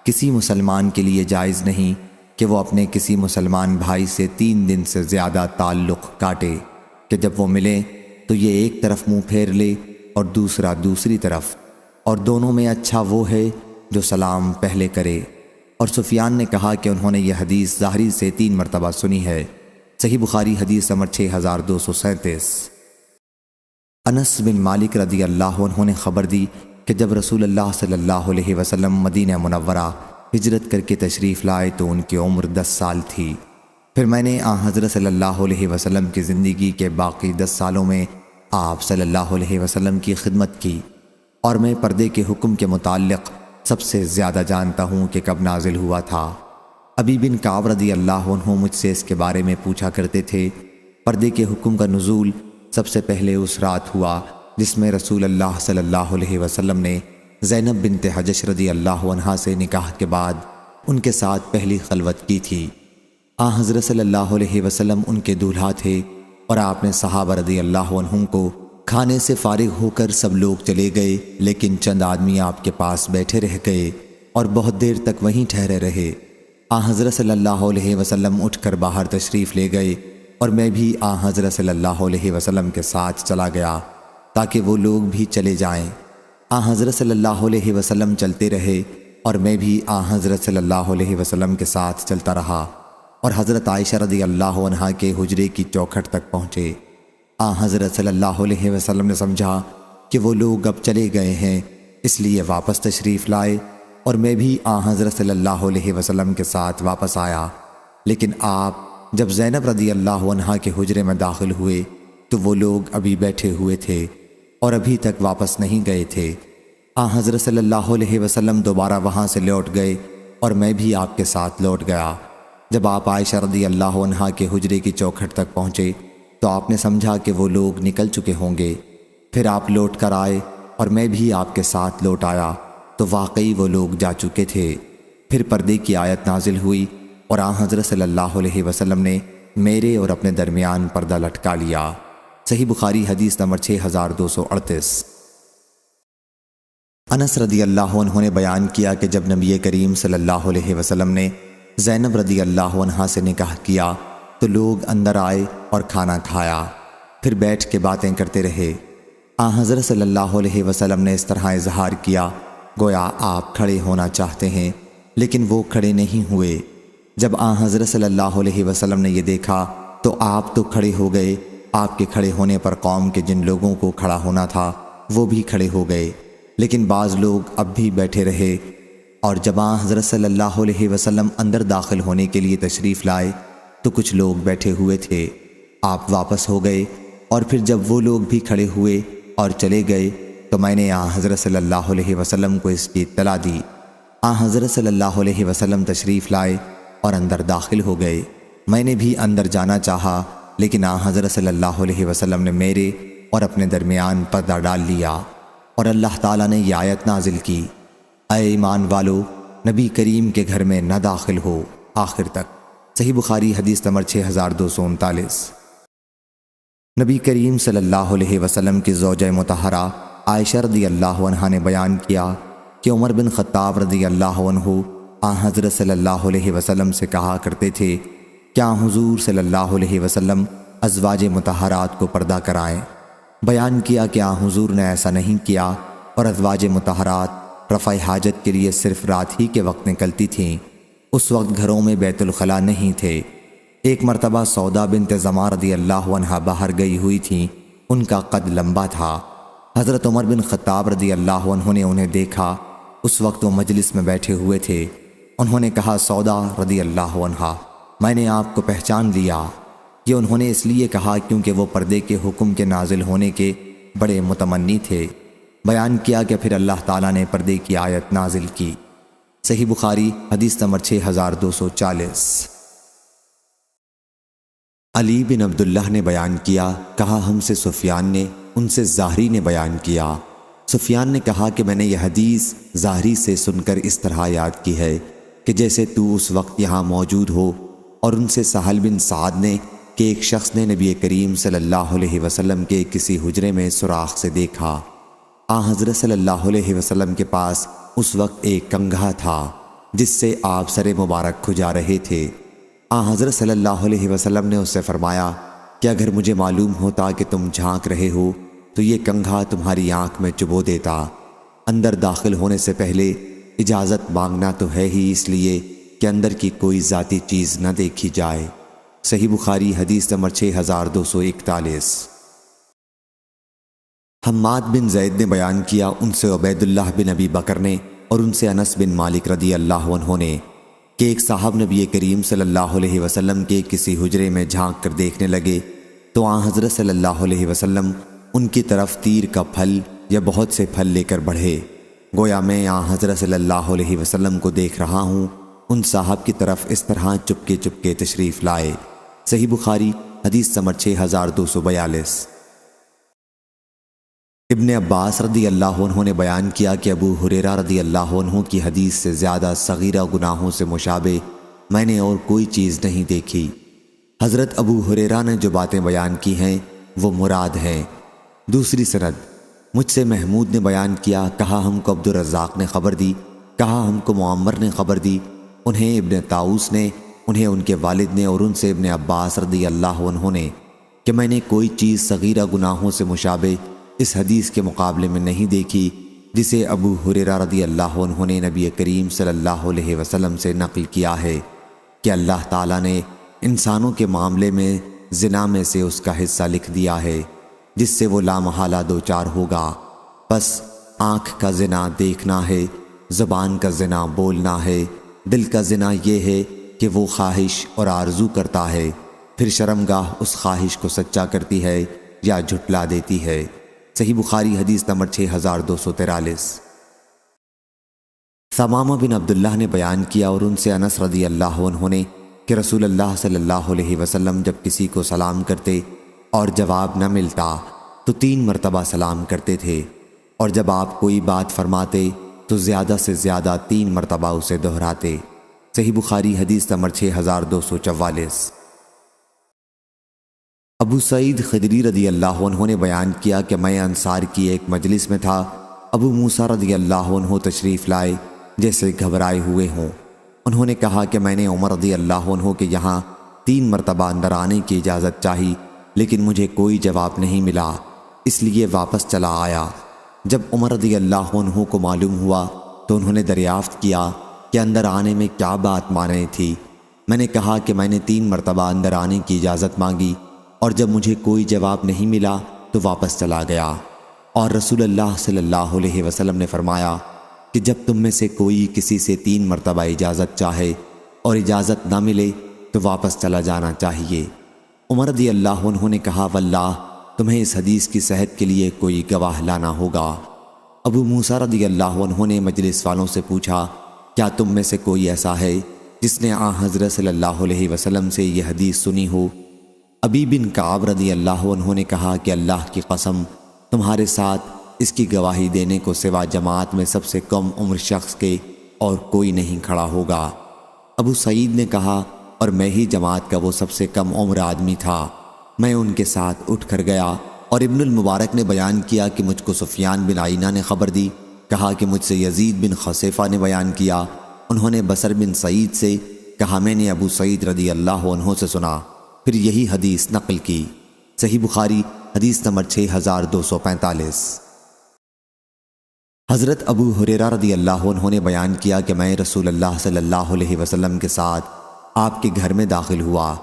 کسی مسلمان کے لیے جائز نہیں کہ وہ اپنے کسی مسلمان بھائی سے 3 دن سے زیادہ تعلق کاٹے کہ جب وہ ملیں تو یہ ایک طرف منہ پھیر لے اور دوسرا دوسری طرف، اور دونوں میں اچھا وہ ہے جو سلام پہلے کرے۔ اور سفیان نے کہا کہ انہوں نے یہ حدیث ظاہری سے 3 مرتبہ سنی ہے۔ صحیح بخاری حدیث نمبر 6237۔ انس بن مالک رضی اللہ عنہ نے خبر دی کہ جب رسول اللہ صلی اللہ علیہ وسلم مدینہ منورہ ہجرت کر کے تشریف لائے تو ان کی عمر 10 سال تھی۔ پھر میں نے حضرت صلی اللہ علیہ وسلم کی زندگی کے باقی 10 سالوں میں آپ صلی اللہ علیہ وسلم کی خدمت کی، اور میں پردے کے حکم کے متعلق سب سے زیادہ جانتا ہوں کہ کب نازل ہوا تھا۔ ابی بن کعب رضی اللہ عنہ مجھ سے اس کے بارے میں پوچھا کرتے تھے۔ پردے کے حکم کا نزول سب سے پہلے اس رات ہوا جس میں رسول اللہ صلی اللہ علیہ وسلم نے زینب بنت حجش رضی اللہ عنہا سے نکاح کے بعد ان کے ساتھ پہلی خلوت کی تھی۔ حضرت صلی اللہ علیہ وسلم ان کے دولہا تھے، اور آپ نے صحابہ رضی اللہ عنہم کو کھانے سے فارغ ہو کر سب لوگ چلے گئے، لیکن چند آدمی آپ کے پاس بیٹھے رہ گئے اور بہت دیر تک وہیں ٹھہرے رہے۔ حضرت صلی اللہ علیہ وسلم اٹھ کر باہر تشریف لے گئے، اور میں بھی حضرت صلی اللہ علیہ وسلم کے ساتھ چلا گیا تاکہ وہ لوگ بھی چلے جائیں۔ حضرت صلی اللہ علیہ وسلم چلتے رہے، اور میں بھی حضرت صلی اللہ علیہ وسلم کے ساتھ چلتا رہا، اور حضرت عائشہ رضی اللہ عنہا کے حجرے کی چوکھٹ تک پہنچے۔ حضرت صلی اللہ علیہ وسلم نے سمجھا کہ وہ لوگ اب چلے گئے ہیں، اس لیے واپس تشریف لائے، اور میں بھی حضرت صلی اللہ علیہ وسلم کے ساتھ واپس آیا۔ لیکن آپ جب زینب رضی اللہ عنہا کے حجرے میں داخل ہوئے تو وہ لوگ ابھی بیٹھے ہوئے تھے اور ابھی تک واپس نہیں گئے تھے۔ حضرت صلی اللہ علیہ وسلم دوبارہ وہاں سے لوٹ گئے، اور میں بھی آپ کے ساتھ لوٹ گیا۔ جب آپ عائشہ رضی اللہ عنہا کے حجرے کی چوکھٹ تک پہنچے تو آپ نے سمجھا کہ وہ لوگ نکل چکے ہوں گے۔ پھر آپ لوٹ کر آئے، اور میں بھی آپ کے ساتھ لوٹ آیا تو واقعی وہ لوگ جا چکے تھے۔ پھر پردے کی آیت نازل ہوئی، اور حضرت صلی اللہ علیہ وسلم نے میرے اور اپنے درمیان پردہ لٹکا لیا۔ صحیح بخاری حدیث نمبر 6238۔ انس رضی اللہ عنہ نے بیان کیا کہ جب نبی کریم صلی اللہ علیہ وسلم نے زینب رضی اللہ عنہا سے نکاح کیا تو لوگ اندر آئے اور کھانا کھایا، پھر بیٹھ کے باتیں کرتے رہے۔ حضرت صلی اللہ علیہ وسلم نے اس طرح اظہار کیا گویا آپ کھڑے ہونا چاہتے ہیں، لیکن وہ کھڑے نہیں ہوئے۔ جب حضرت صلی اللہ علیہ وسلم نے یہ دیکھا تو آپ تو کھڑے ہو گئے۔ آپ کے کھڑے ہونے پر قوم کے جن لوگوں کو کھڑا ہونا تھا وہ بھی کھڑے ہو گئے، لیکن بعض لوگ اب بھی بیٹھے رہے۔ اور جب حضرت صلی اللہ علیہ وسلم اندر داخل ہونے کے لیے تشریف لائے تو کچھ لوگ بیٹھے ہوئے تھے۔ آپ واپس ہو گئے، اور پھر جب وہ لوگ بھی کھڑے ہوئے اور چلے گئے تو میں نے حضرت صلی اللہ علیہ وسلم کو اس کی اطلاع دی۔ حضرت صلی اللہ علیہ وسلم تشریف لائے اور اندر داخل ہو گئے۔ میں نے بھی اندر جانا چاہا، لیکن حضرت صلی اللہ علیہ وسلم نے میرے اور اپنے درمیان پردہ ڈال لیا، اور اللہ تعالیٰ نے یہ آیت نازل کی، اے ایمان والو، نبی کریم کے گھر میں نہ داخل ہو، آخر تک۔ صحیح بخاری حدیث نمبر 6239۔ نبی کریم صلی اللہ علیہ وسلم کی زوجہ مطہرہ عائشہ رضی اللہ عنہا نے بیان کیا کہ عمر بن خطاب رضی اللہ عنہ حضرت صلی اللہ علیہ وسلم سے کہا کرتے تھے، کیا حضور صلی اللہ علیہ وسلم ازواج مطہرات کو پردہ کرائیں؟ بیان کیا کہ حضور نے ایسا نہیں کیا، اور ازواج مطہرات رفع حاجت کے لیے صرف رات ہی کے وقت نکلتی تھیں۔ اس وقت گھروں میں بیت الخلاء نہیں تھے۔ ایک مرتبہ سودا بنت زمع رضی اللہ عنہا باہر گئی ہوئی تھیں، ان کا قد لمبا تھا۔ حضرت عمر بن خطاب رضی اللہ عنہ نے انہیں دیکھا، اس وقت وہ مجلس میں بیٹھے ہوئے تھے۔ انہوں نے کہا، سودا رضی اللہ عنہا، میں نے آپ کو پہچان لیا۔ یہ انہوں نے اس لیے کہا کیونکہ وہ پردے کے حکم کے نازل ہونے کے بڑے متمنی تھے۔ بیان کیا کہ پھر اللہ تعالیٰ نے پردے کی آیت نازل کی۔ صحیح بخاری حدیث نمبر 6240۔ علی بن عبداللہ نے بیان کیا، کہا ہم سے سفیان نے، ان سے زہری نے بیان کیا۔ سفیان نے کہا کہ میں نے یہ حدیث زہری سے سن کر اس طرح یاد کی ہے کہ جیسے تو اس وقت یہاں موجود ہو، اور ان سے سہل بن سعد نے کہ ایک شخص نے نبی کریم صلی اللہ علیہ وسلم کے کسی حجرے میں سوراخ سے دیکھا۔ حضرت صلی اللہ علیہ وسلم کے پاس اس وقت ایک کنگھا تھا جس سے آپ سر مبارک کھجا رہے تھے۔ حضرت صلی اللہ علیہ وسلم نے اس سے فرمایا کہ اگر مجھے معلوم ہوتا کہ تم جھانک رہے ہو تو یہ کنگھا تمہاری آنکھ میں چبو دیتا۔ اندر داخل ہونے سے پہلے اجازت مانگنا تو ہے ہی اس لیے کہ اندر کی کوئی ذاتی چیز نہ دیکھی جائے۔ صحیح بخاری حدیث نمبر 6241۔ حماد بن زید نے بیان کیا، ان سے عبید اللہ بن ابی بکر نے اور ان سے انس بن مالک رضی اللہ عنہ نے کہ ایک صاحب نبی کریم صلی اللہ علیہ وسلم کے کسی حجرے میں جھانک کر دیکھنے لگے تو آن حضرت صلی اللہ علیہ وسلم ان کی طرف تیر کا پھل یا بہت سے پھل لے کر بڑھے، گویا میں آن حضرت صلی اللہ علیہ وسلم کو دیکھ رہا ہوں۔ ان صاحب کی طرف اس طرح چپکے چپکے تشریف لائے۔ صحیح بخاری حدیث نمبر 6242۔ ابن عباس رضی اللہ عنہ نے بیان کیا کہ ابو ہریرہ رضی اللہ عنہ کی حدیث سے زیادہ صغیرہ گناہوں سے مشابہ میں نے اور کوئی چیز نہیں دیکھی۔ حضرت ابو ہریرہ نے جو باتیں بیان کی ہیں وہ مراد ہیں۔ دوسری سند، مجھ سے محمود نے بیان کیا، کہا ہم کو عبد الرزاق نے خبر دی، کہا ہم کو معمر نے خبر دی، انہیں ابن طاؤس نے، انہیں ان کے والد نے، اور ان سے ابن عباس رضی اللہ عنہ نے کہ میں نے کوئی چیز صغیرہ گناہوں سے مشابہ اس حدیث کے مقابلے میں نہیں دیکھی جسے ابو ہریرہ رضی اللہ عنہ نے نبی کریم صلی اللہ علیہ وسلم سے نقل کیا ہے کہ اللہ تعالیٰ نے انسانوں کے معاملے میں زنا میں سے اس کا حصہ لکھ دیا ہے جس سے وہ لامحالہ دوچار ہوگا۔ بس آنکھ کا زنا دیکھنا ہے، زبان کا زنا بولنا ہے، دل کا زنا یہ ہے کہ وہ خواہش اور آرزو کرتا ہے، پھر شرمگاہ اس خواہش کو سچا کرتی ہے یا جھٹلا دیتی ہے۔ صحیح بخاری حدیث نمبر 6243۔ ثمامہ بن عبداللہ نے بیان کیا اور ان سے انس رضی اللہ عنہ نے کہ رسول اللہ صلی اللہ علیہ وسلم جب کسی کو سلام کرتے اور جواب نہ ملتا تو 3 مرتبہ سلام کرتے تھے، اور جب آپ کوئی بات فرماتے تو زیادہ سے زیادہ 3 مرتبہ اسے دہراتے۔ صحیح بخاری حدیث نمبر 6244۔ ابو سعید خدری رضی اللہ عنہ نے بیان کیا کہ میں انصار کی ایک مجلس میں تھا، ابو موسیٰ رضی اللہ عنہ تشریف لائے جیسے گھبرائے ہوئے ہوں۔ انہوں نے کہا کہ میں نے عمر رضی اللہ عنہ کے یہاں 3 مرتبہ اندر آنے کی اجازت چاہی، لیکن مجھے کوئی جواب نہیں ملا، اس لیے واپس چلا آیا۔ جب عمر رضی اللہ عنہ کو معلوم ہوا تو انہوں نے دریافت کیا کہ اندر آنے میں کیا بات مانے تھی۔ میں نے کہا کہ میں نے 3 مرتبہ اندر آنے کی اجازت مانگی، اور جب مجھے کوئی جواب نہیں ملا تو واپس چلا گیا۔ اور رسول اللہ صلی اللہ علیہ وسلم نے فرمایا کہ جب تم میں سے کوئی کسی سے 3 مرتبہ اجازت چاہے اور اجازت نہ ملے تو واپس چلا جانا چاہیے۔ عمر رضی اللہ عنہ نے کہا واللہ تمہیں اس حدیث کی صحت کے لیے کوئی گواہ لانا ہوگا۔ ابو موسیٰ رضی اللہ عنہ نے مجلس والوں سے پوچھا کیا تم میں سے کوئی ایسا ہے جس نے آن حضرت صلی اللہ علیہ وسلم سے یہ حدیث سنی ہو؟ ابی بن کعب رضی اللہ عنہ نے کہا کہ اللہ کی قسم تمہارے ساتھ اس کی گواہی دینے کو سوا جماعت میں سب سے کم عمر شخص کے اور کوئی نہیں کھڑا ہوگا۔ ابو سعید نے کہا اور میں ہی جماعت کا وہ سب سے کم عمر آدمی تھا۔ میں ان کے ساتھ اٹھ کر گیا، اور ابن المبارک نے بیان کیا کہ مجھ کو سفیان بن عینہ نے خبر دی، کہا کہ مجھ سے یزید بن خصیفہ نے بیان کیا، انہوں نے بصر بن سعید سے کہا میں نے ابو سعید رضی اللہ عنہ سے سنا، پھر یہی حدیث نقل کی۔ صحیح بخاری حدیث نمبر 6245۔ حضرت ابو ہریرہ رضی اللہ عنہ نے بیان کیا کہ میں رسول اللہ صلی اللہ علیہ وسلم کے ساتھ آپ کے گھر میں داخل ہوا۔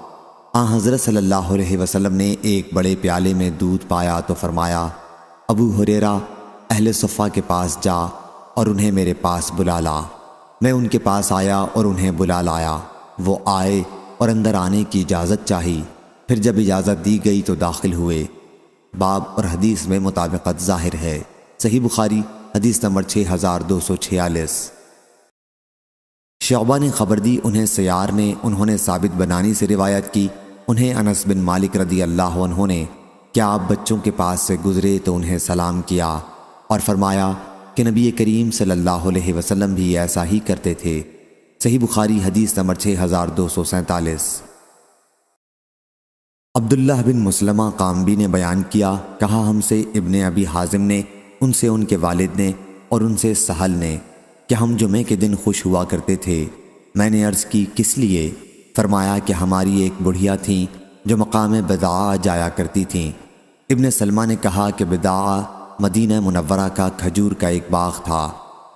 آن حضرت صلی اللہ علیہ وسلم نے ایک بڑے پیالے میں دودھ پایا تو فرمایا ابو ہریرہ اہل صفہ کے پاس جا اور انہیں میرے پاس بلا لا۔ میں ان کے پاس آیا اور انہیں بلا لایا، وہ آئے اور اندر آنے کی اجازت چاہی، پھر جب اجازت دی گئی تو داخل ہوئے۔ باب اور حدیث میں مطابقت ظاہر ہے۔ صحیح بخاری حدیث نمبر 6246۔ شعبہ نے خبر دی، انہیں سیار نے، انہوں نے ثابت بنانی سے روایت کی، انہیں انس بن مالک رضی اللہ عنہ نے کیا آپ بچوں کے پاس سے گزرے تو انہیں سلام کیا اور فرمایا کہ نبی کریم صلی اللہ علیہ وسلم بھی ایسا ہی کرتے تھے۔ صحیح بخاری حدیث نمبر 6247۔ عبداللہ بن مسلمہ قامبی نے بیان کیا، کہا ہم سے ابن ابی حازم نے، ان سے ان کے والد نے اور ان سے سہل نے کہ ہم جمعے کے دن خوش ہوا کرتے تھے۔ میں نے عرض کی کس لیے؟ فرمایا کہ ہماری ایک بڑھیا تھیں جو مقام بدعا جایا کرتی تھیں۔ ابن سلمہ نے کہا کہ بدعا مدینہ منورہ کا کھجور کا ایک باغ تھا،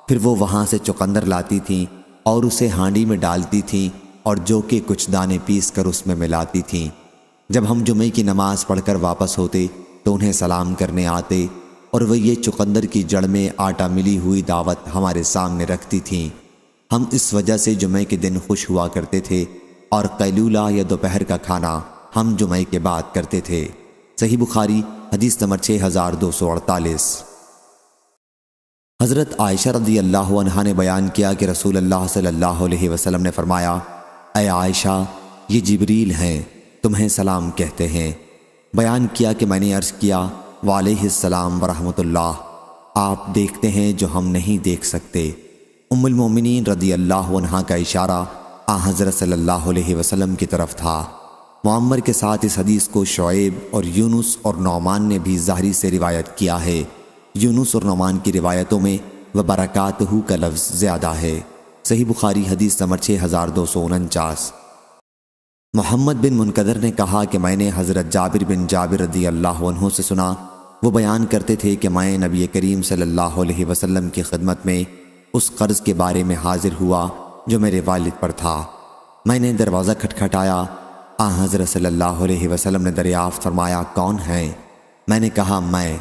پھر وہ وہاں سے چقندر لاتی تھیں اور اسے ہانڈی میں ڈالتی تھیں اور جو کہ کچھ دانے پیس کر اس میں ملاتی تھیں۔ جب ہم جمعے کی نماز پڑھ کر واپس ہوتے تو انہیں سلام کرنے آتے اور وہ یہ چقندر کی جڑ میں آٹا ملی ہوئی دعوت ہمارے سامنے رکھتی تھیں۔ ہم اس وجہ سے جمعے کے دن خوش ہوا کرتے تھے اور قیلولہ یا دوپہر کا کھانا ہم جمعے کے بعد کرتے تھے۔ صحیح بخاری حدیث نمبر 6248۔ حضرت عائشہ رضی اللہ عنہا نے بیان کیا کہ رسول اللہ صلی اللہ علیہ وسلم نے فرمایا، اے عائشہ، یہ جبریل ہیں، تمہیں سلام کہتے ہیں۔ بیان کیا کہ میں نے عرض کیا، وعلیہ السلام ورحمۃ اللہ، آپ دیکھتے ہیں جو ہم نہیں دیکھ سکتے۔ ام المومنین رضی اللہ عنہا کا اشارہ حضرت صلی اللہ علیہ وسلم کی طرف تھا۔ معمر کے ساتھ اس حدیث کو شعیب اور یونس اور نعمان نے بھی ظاہری سے روایت کیا ہے۔ یونس اور نعمان کی روایتوں میں وبرکاتہ کا لفظ زیادہ ہے۔ صحیح بخاری حدیث نمبر 6249۔ محمد بن منقدر نے کہا کہ میں نے حضرت جابر بن جابر رضی اللہ عنہ سے سنا، وہ بیان کرتے تھے کہ میں نبی کریم صلی اللہ علیہ وسلم کی خدمت میں اس قرض کے بارے میں حاضر ہوا جو میرے والد پر تھا۔ میں نے دروازہ کھٹکھٹایا، حضرت صلی اللہ علیہ وسلم نے دریافت فرمایا، کون ہیں؟ میں نے کہا، میں۔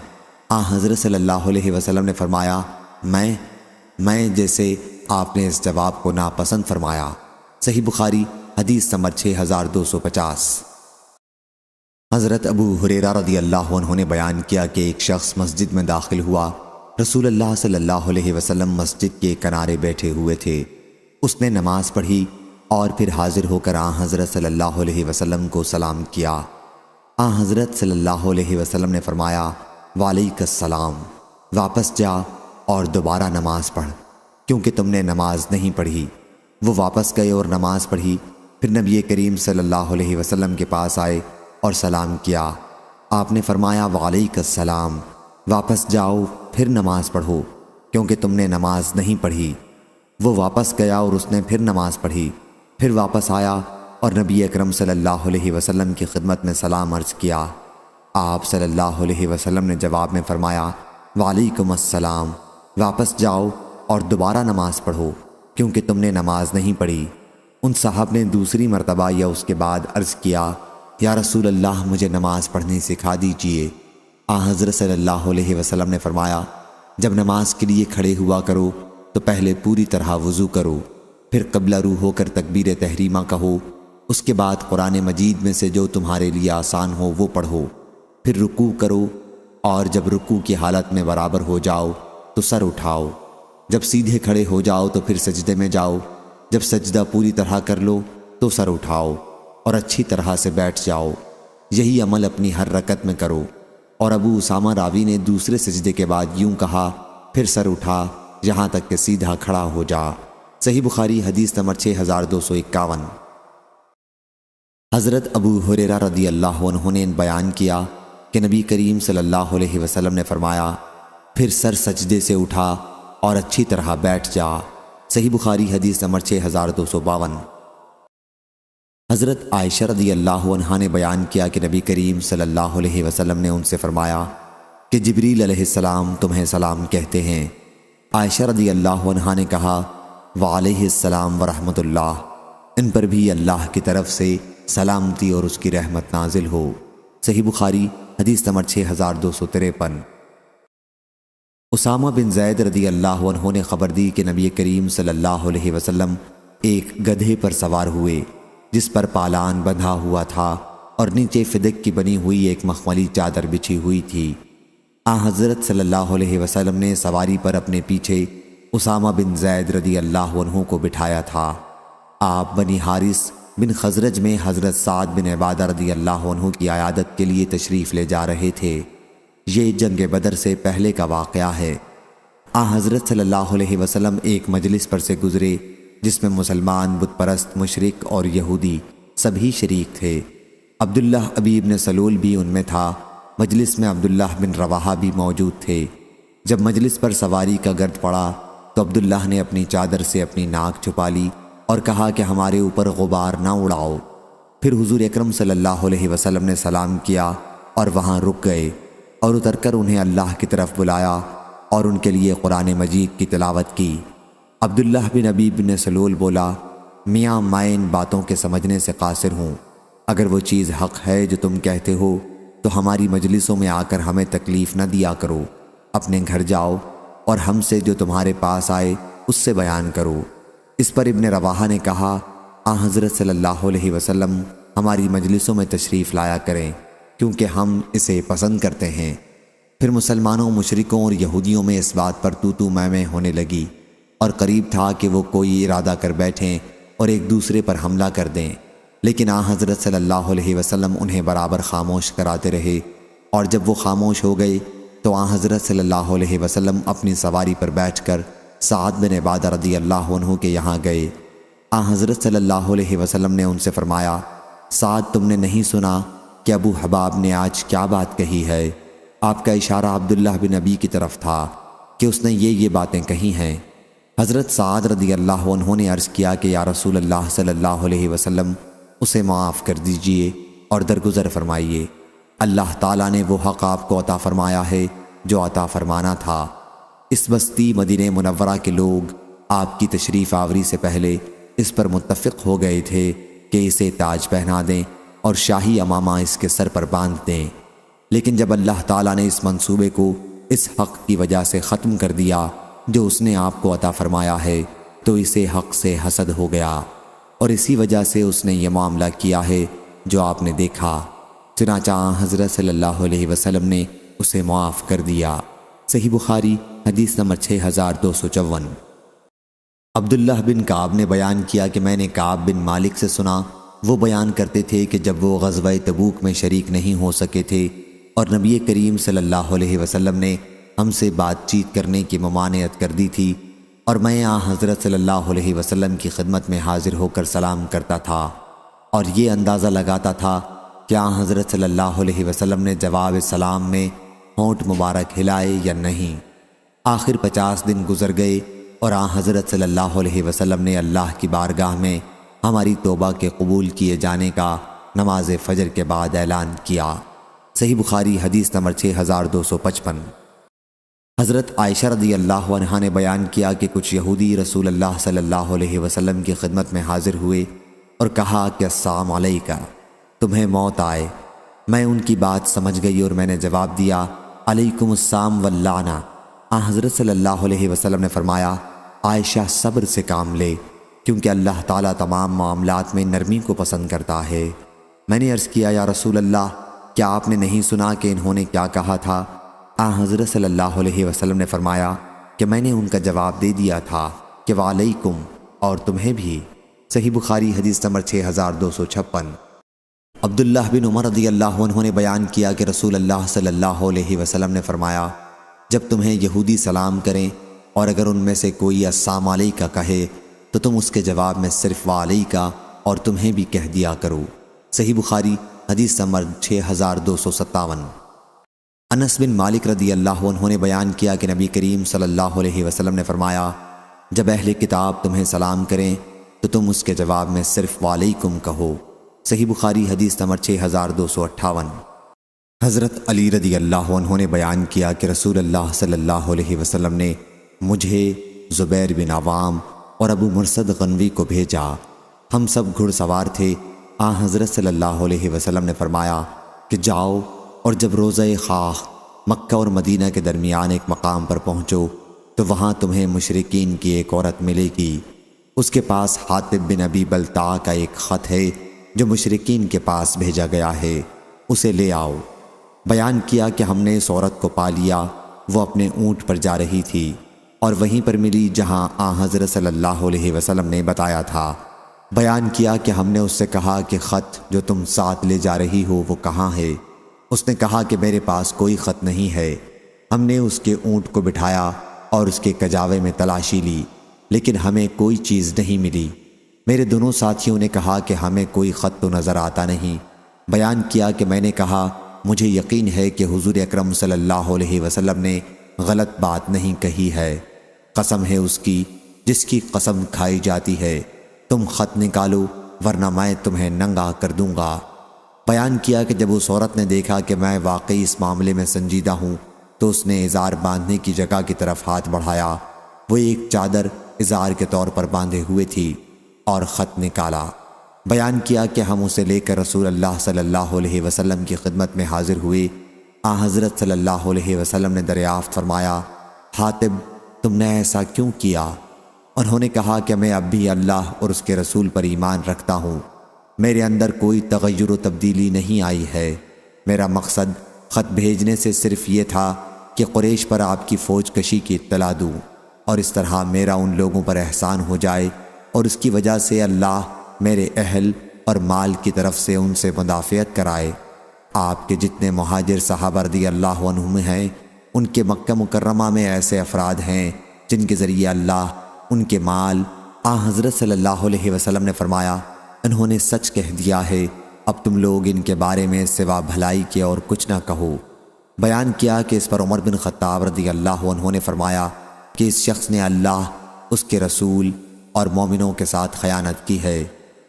حضرت صلی اللہ علیہ وسلم نے فرمایا، میں جیسے آپ نے اس جواب کو ناپسند فرمایا۔ صحیح بخاری حدیث نمبر 6250۔ حضرت ابو ہریرہ رضی اللہ عنہ نے بیان کیا کہ ایک شخص مسجد میں داخل ہوا۔ رسول اللہ صلی اللہ علیہ وسلم مسجد کے کنارے بیٹھے ہوئے تھے۔ اس نے نماز پڑھی اور پھر حاضر ہو کر حضرت صلی اللہ علیہ وسلم کو سلام کیا۔ حضرت صلی اللہ علیہ وسلم نے فرمایا، وعلیک السلام، واپس جا اور دوبارہ نماز پڑھ کیونکہ تم نے نماز نہیں پڑھی۔ وہ واپس گئے اور نماز پڑھی۔ پھر نبی کریم صلی اللہ علیہ وسلم کے پاس آئے اور سلام کیا۔ آپ نے فرمایا، وعلیک السلام، واپس جاؤ پھر نماز پڑھو کیونکہ تم نے نماز نہیں پڑھی۔ وہ واپس گیا اور اس نے پھر نماز پڑھی۔ پھر واپس آیا اور نبی اکرم صلی اللہ علیہ وسلم کی خدمت میں سلام عرض کیا۔ آپ صلی اللہ علیہ وسلم نے جواب میں فرمایا، وعلیکم السلام، واپس جاؤ اور دوبارہ نماز پڑھو کیونکہ تم نے نماز نہیں پڑھی۔ ان صاحب نے دوسری مرتبہ یا اس کے بعد عرض کیا، یا رسول اللہ، مجھے نماز پڑھنی سکھا دیجئے۔ حضرت صلی اللہ علیہ وسلم نے فرمایا، جب نماز کے لیے کھڑے ہوا کرو تو پہلے پوری طرح وضو کرو، پھر قبلہ رو ہو کر تکبیر تحریمہ کہو، اس کے بعد قرآن مجید میں سے جو تمہارے لیے آسان ہو وہ پڑھو، پھر رکوع کرو اور جب رکوع کی حالت میں برابر ہو جاؤ تو سر اٹھاؤ، جب سیدھے کھڑے ہو جاؤ تو پھر سجدے میں جاؤ، جب سجدہ پوری طرح کر لو تو سر اٹھاؤ اور اچھی طرح سے بیٹھ جاؤ۔ یہی عمل اپنی ہر رکعت میں کرو۔ اور ابو اسامہ راوی نے دوسرے سجدے کے بعد یوں کہا، پھر سر اٹھا یہاں تک کہ سیدھا کھڑا ہو جا۔ صحیح بخاری حدیث نمبر 6251۔ حضرت ابو ہریرہ رضی اللہ عنہ نے بیان کیا کہ نبی کریم صلی اللہ علیہ وسلم نے فرمایا، پھر سر سجدے سے اٹھا اور اچھی طرح بیٹھ جا۔ صحیح بخاری حدیث نمبر 6252۔ حضرت عائشہ رضی اللہ عنہا نے بیان کیا کہ نبی کریم صلی اللہ علیہ وسلم نے ان سے فرمایا کہ جبریل علیہ السلام تمہیں سلام کہتے ہیں۔ عائشہ رضی اللہ عنہا نے کہا، وعلیہ السلام ورحمۃ اللہ، ان پر بھی اللہ کی طرف سے سلامتی اور اس کی رحمت نازل ہو۔ صحیح بخاری حدیث نمبر 6253۔ اسامہ بن زید رضی اللہ عنہ نے خبر دی کہ نبی کریم صلی اللہ علیہ وسلم ایک گدھے پر سوار ہوئے جس پر پالان بندھا ہوا تھا اور نیچے فدق کی بنی ہوئی ایک مخملی چادر بچھی ہوئی تھی۔ حضرت صلی اللہ علیہ وسلم نے سواری پر اپنے پیچھے اسامہ بن زید رضی اللہ عنہ کو بٹھایا تھا۔ آپ بنی حارث بن خزرج میں حضرت سعد بن عبادہ رضی اللہ عنہ کی عیادت کے لیے تشریف لے جا رہے تھے۔ یہ جنگ بدر سے پہلے کا واقعہ ہے۔ حضرت صلی اللہ علیہ وسلم ایک مجلس پر سے گزرے جس میں مسلمان، بت پرست، مشرک اور یہودی سبھی شریک تھے۔ عبداللہ ابی بن سلول بھی ان میں تھا۔ مجلس میں عبداللہ بن رواحہ بھی موجود تھے۔ جب مجلس پر سواری کا گرد پڑا تو عبداللہ نے اپنی چادر سے اپنی ناک چھپا لی اور کہا کہ ہمارے اوپر غبار نہ اڑاؤ۔ پھر حضور اکرم صلی اللہ علیہ وسلم نے سلام کیا اور وہاں رک گئے اور اتر کر انہیں اللہ کی طرف بلایا اور ان کے لیے قرآن مجید کی تلاوت کی۔ عبداللہ بن ابی بن سلول بولا، میاں میں ان باتوں کے سمجھنے سے قاصر ہوں۔ اگر وہ چیز حق ہے جو تم کہتے ہو تو ہماری مجلسوں میں آ کر ہمیں تکلیف نہ دیا کرو، اپنے گھر جاؤ اور ہم سے جو تمہارے پاس آئے اس سے بیان کرو۔ اس پر ابن رواحہ نے کہا، حضرت صلی اللہ علیہ وسلم ہماری مجلسوں میں تشریف لایا کریں کیونکہ ہم اسے پسند کرتے ہیں۔ پھر مسلمانوں، مشرکوں اور یہودیوں میں اس بات پر تو میں ہونے لگی، اور قریب تھا کہ وہ کوئی ارادہ کر بیٹھیں اور ایک دوسرے پر حملہ کر دیں، لیکن حضرت صلی اللہ علیہ وسلم انہیں برابر خاموش کراتے رہے، اور جب وہ خاموش ہو گئے تو حضرت صلی اللہ علیہ وسلم اپنی سواری پر بیٹھ کر سعد بن عبادہ رضی اللہ عنہ کے یہاں گئے۔ حضرت صلی اللہ علیہ وسلم نے ان سے فرمایا، سعد، تم نے نہیں سنا کہ ابو حباب نے آج کیا بات کہی ہے؟ آپ کا اشارہ عبداللہ بن ابی کی طرف تھا کہ اس نے یہ باتیں کہی ہیں۔ حضرت سعد رضی اللہ عنہ نے عرض کیا کہ یا رسول اللہ صلی اللہ علیہ وسلم، اسے معاف کر دیجئے اور درگزر فرمائیے، اللہ تعالیٰ نے وہ حق آپ کو عطا فرمایا ہے جو عطا فرمانا تھا۔ اس بستی مدینہ منورہ کے لوگ آپ کی تشریف آوری سے پہلے اس پر متفق ہو گئے تھے کہ اسے تاج پہنا دیں اور شاہی امامہ اس کے سر پر باندھ دیں، لیکن جب اللہ تعالیٰ نے اس منصوبے کو اس حق کی وجہ سے ختم کر دیا جو اس نے آپ کو عطا فرمایا ہے تو اسے حق سے حسد ہو گیا، اور اسی وجہ سے اس نے یہ معاملہ کیا ہے جو آپ نے دیکھا۔ چنانچہ حضرت صلی اللہ علیہ وسلم نے اسے معاف کر دیا۔ صحیح بخاری حدیث نمبر 6254۔ عبداللہ بن کعب نے بیان کیا کہ میں نے کعب بن مالک سے سنا، وہ بیان کرتے تھے کہ جب وہ غزوہ تبوک میں شریک نہیں ہو سکے تھے اور نبی کریم صلی اللہ علیہ وسلم نے ہم سے بات چیت کرنے کی ممانعت کر دی تھی، اور میں حضرت صلی اللہ علیہ وسلم کی خدمت میں حاضر ہو کر سلام کرتا تھا اور یہ اندازہ لگاتا تھا کہ حضرت صلی اللہ علیہ وسلم نے جواب سلام میں ہونٹ مبارک ہلائے یا نہیں۔ آخر 50 دن گزر گئے اور حضرت صلی اللہ علیہ وسلم نے اللہ کی بارگاہ میں ہماری توبہ کے قبول کیے جانے کا نماز فجر کے بعد اعلان کیا۔ صحیح بخاری حدیث نمبر 6255۔ حضرت عائشہ رضی اللہ عنہا نے بیان کیا کہ کچھ یہودی رسول اللہ صلی اللہ علیہ وسلم کی خدمت میں حاضر ہوئے اور کہا کہ السلام علیکہ، تمہیں موت آئے۔ میں ان کی بات سمجھ گئی اور میں نے جواب دیا، علیکم السلام واللعنہ۔ حضرت صلی اللہ علیہ وسلم نے فرمایا، عائشہ صبر سے کام لے، کیونکہ اللہ تعالیٰ تمام معاملات میں نرمی کو پسند کرتا ہے۔ میں نے عرض کیا، یا رسول اللہ، کیا آپ نے نہیں سنا کہ انہوں نے کیا کہا تھا؟ حضرت صلی اللہ علیہ وسلم نے فرمایا کہ میں نے ان کا جواب دے دیا تھا کہ وعلیکم، اور تمہیں بھی۔ صحیح بخاری حدیث نمبر 6256۔ عبداللہ بن عمر رضی اللہ عنہ نے بیان کیا کہ رسول اللہ صلی اللہ علیہ وسلم نے فرمایا، جب تمہیں یہودی سلام کریں اور اگر ان میں سے کوئی السلام علیکہ کہے تو تم اس کے جواب میں صرف وعلیکہ اور تمہیں بھی کہہ دیا کرو۔ صحیح بخاری حدیث نمبر 6257۔ انس بن مالک رضی اللہ عنہ نے بیان کیا کہ نبی کریم صلی اللہ علیہ وسلم نے فرمایا، جب اہل کتاب تمہیں سلام کریں تو تم اس کے جواب میں صرف وعلیکم کہو۔ صحیح بخاری حدیث نمبر 6258۔ حضرت علی رضی اللہ عنہ نے بیان کیا کہ رسول اللہ صلی اللہ علیہ وسلم نے مجھے، زبیر بن عوام اور ابو مرصد غنوی کو بھیجا۔ ہم سب گھڑ سوار تھے۔ حضرت صلی اللہ علیہ وسلم نے فرمایا کہ جاؤ اور جب روضہ خاخ مکہ اور مدینہ کے درمیان ایک مقام پر پہنچو تو وہاں تمہیں مشرکین کی ایک عورت ملے گی، اس کے پاس حاطب بن ابی بلتع کا ایک خط ہے جو مشرکین کے پاس بھیجا گیا ہے، اسے لے آؤ۔ بیان کیا کہ ہم نے اس عورت کو پا لیا، وہ اپنے اونٹ پر جا رہی تھی اور وہیں پر ملی جہاں حضرت صلی اللہ علیہ وسلم نے بتایا تھا۔ بیان کیا کہ ہم نے اس سے کہا کہ خط جو تم ساتھ لے جا رہی ہو وہ کہاں ہے؟ اس نے کہا کہ میرے پاس کوئی خط نہیں ہے۔ ہم نے اس کے اونٹ کو بٹھایا اور اس کے کجاوے میں تلاشی لی، لیکن ہمیں کوئی چیز نہیں ملی۔ میرے دونوں ساتھیوں نے کہا کہ ہمیں کوئی خط تو نظر آتا نہیں۔ بیان کیا کہ میں نے کہا، مجھے یقین ہے کہ حضور اکرم صلی اللہ علیہ وسلم نے غلط بات نہیں کہی ہے، قسم ہے اس کی جس کی قسم کھائی جاتی ہے، تم خط نکالو ورنہ میں تمہیں ننگا کر دوں گا۔ بیان کیا کہ جب اس عورت نے دیکھا کہ میں واقعی اس معاملے میں سنجیدہ ہوں تو اس نے ازار باندھنے کی جگہ کی طرف ہاتھ بڑھایا۔ وہ ایک چادر ازار کے طور پر باندھے ہوئے تھی اور خط نکالا۔ بیان کیا کہ ہم اسے لے کر رسول اللہ صلی اللہ علیہ وسلم کی خدمت میں حاضر ہوئے۔ حضرت صلی اللہ علیہ وسلم نے دریافت فرمایا، حاتب تم نے ایسا کیوں کیا؟ انہوں نے کہا کہ میں اب بھی اللہ اور اس کے رسول پر ایمان رکھتا ہوں، میرے اندر کوئی تغیر و تبدیلی نہیں آئی ہے۔ میرا مقصد خط بھیجنے سے صرف یہ تھا کہ قریش پر آپ کی فوج کشی کی اطلاع دوں، اور اس طرح میرا ان لوگوں پر احسان ہو جائے اور اس کی وجہ سے اللہ میرے اہل اور مال کی طرف سے ان سے مدافعت کرائے۔ آپ کے جتنے مہاجر صحابہ رضی اللہ عنہم ہیں، ان کے مکہ مکرمہ میں ایسے افراد ہیں جن کے ذریعے اللہ ان کے مال حضرت صلی اللہ علیہ وسلم نے فرمایا، انہوں نے سچ کہہ دیا ہے، اب تم لوگ ان کے بارے میں سوا بھلائی کے اور کچھ نہ کہو۔ بیان کیا کہ اس پر عمر بن خطاب رضی اللہ عنہ نے فرمایا کہ اس شخص نے اللہ، اس کے رسول اور مومنوں کے ساتھ خیانت کی ہے،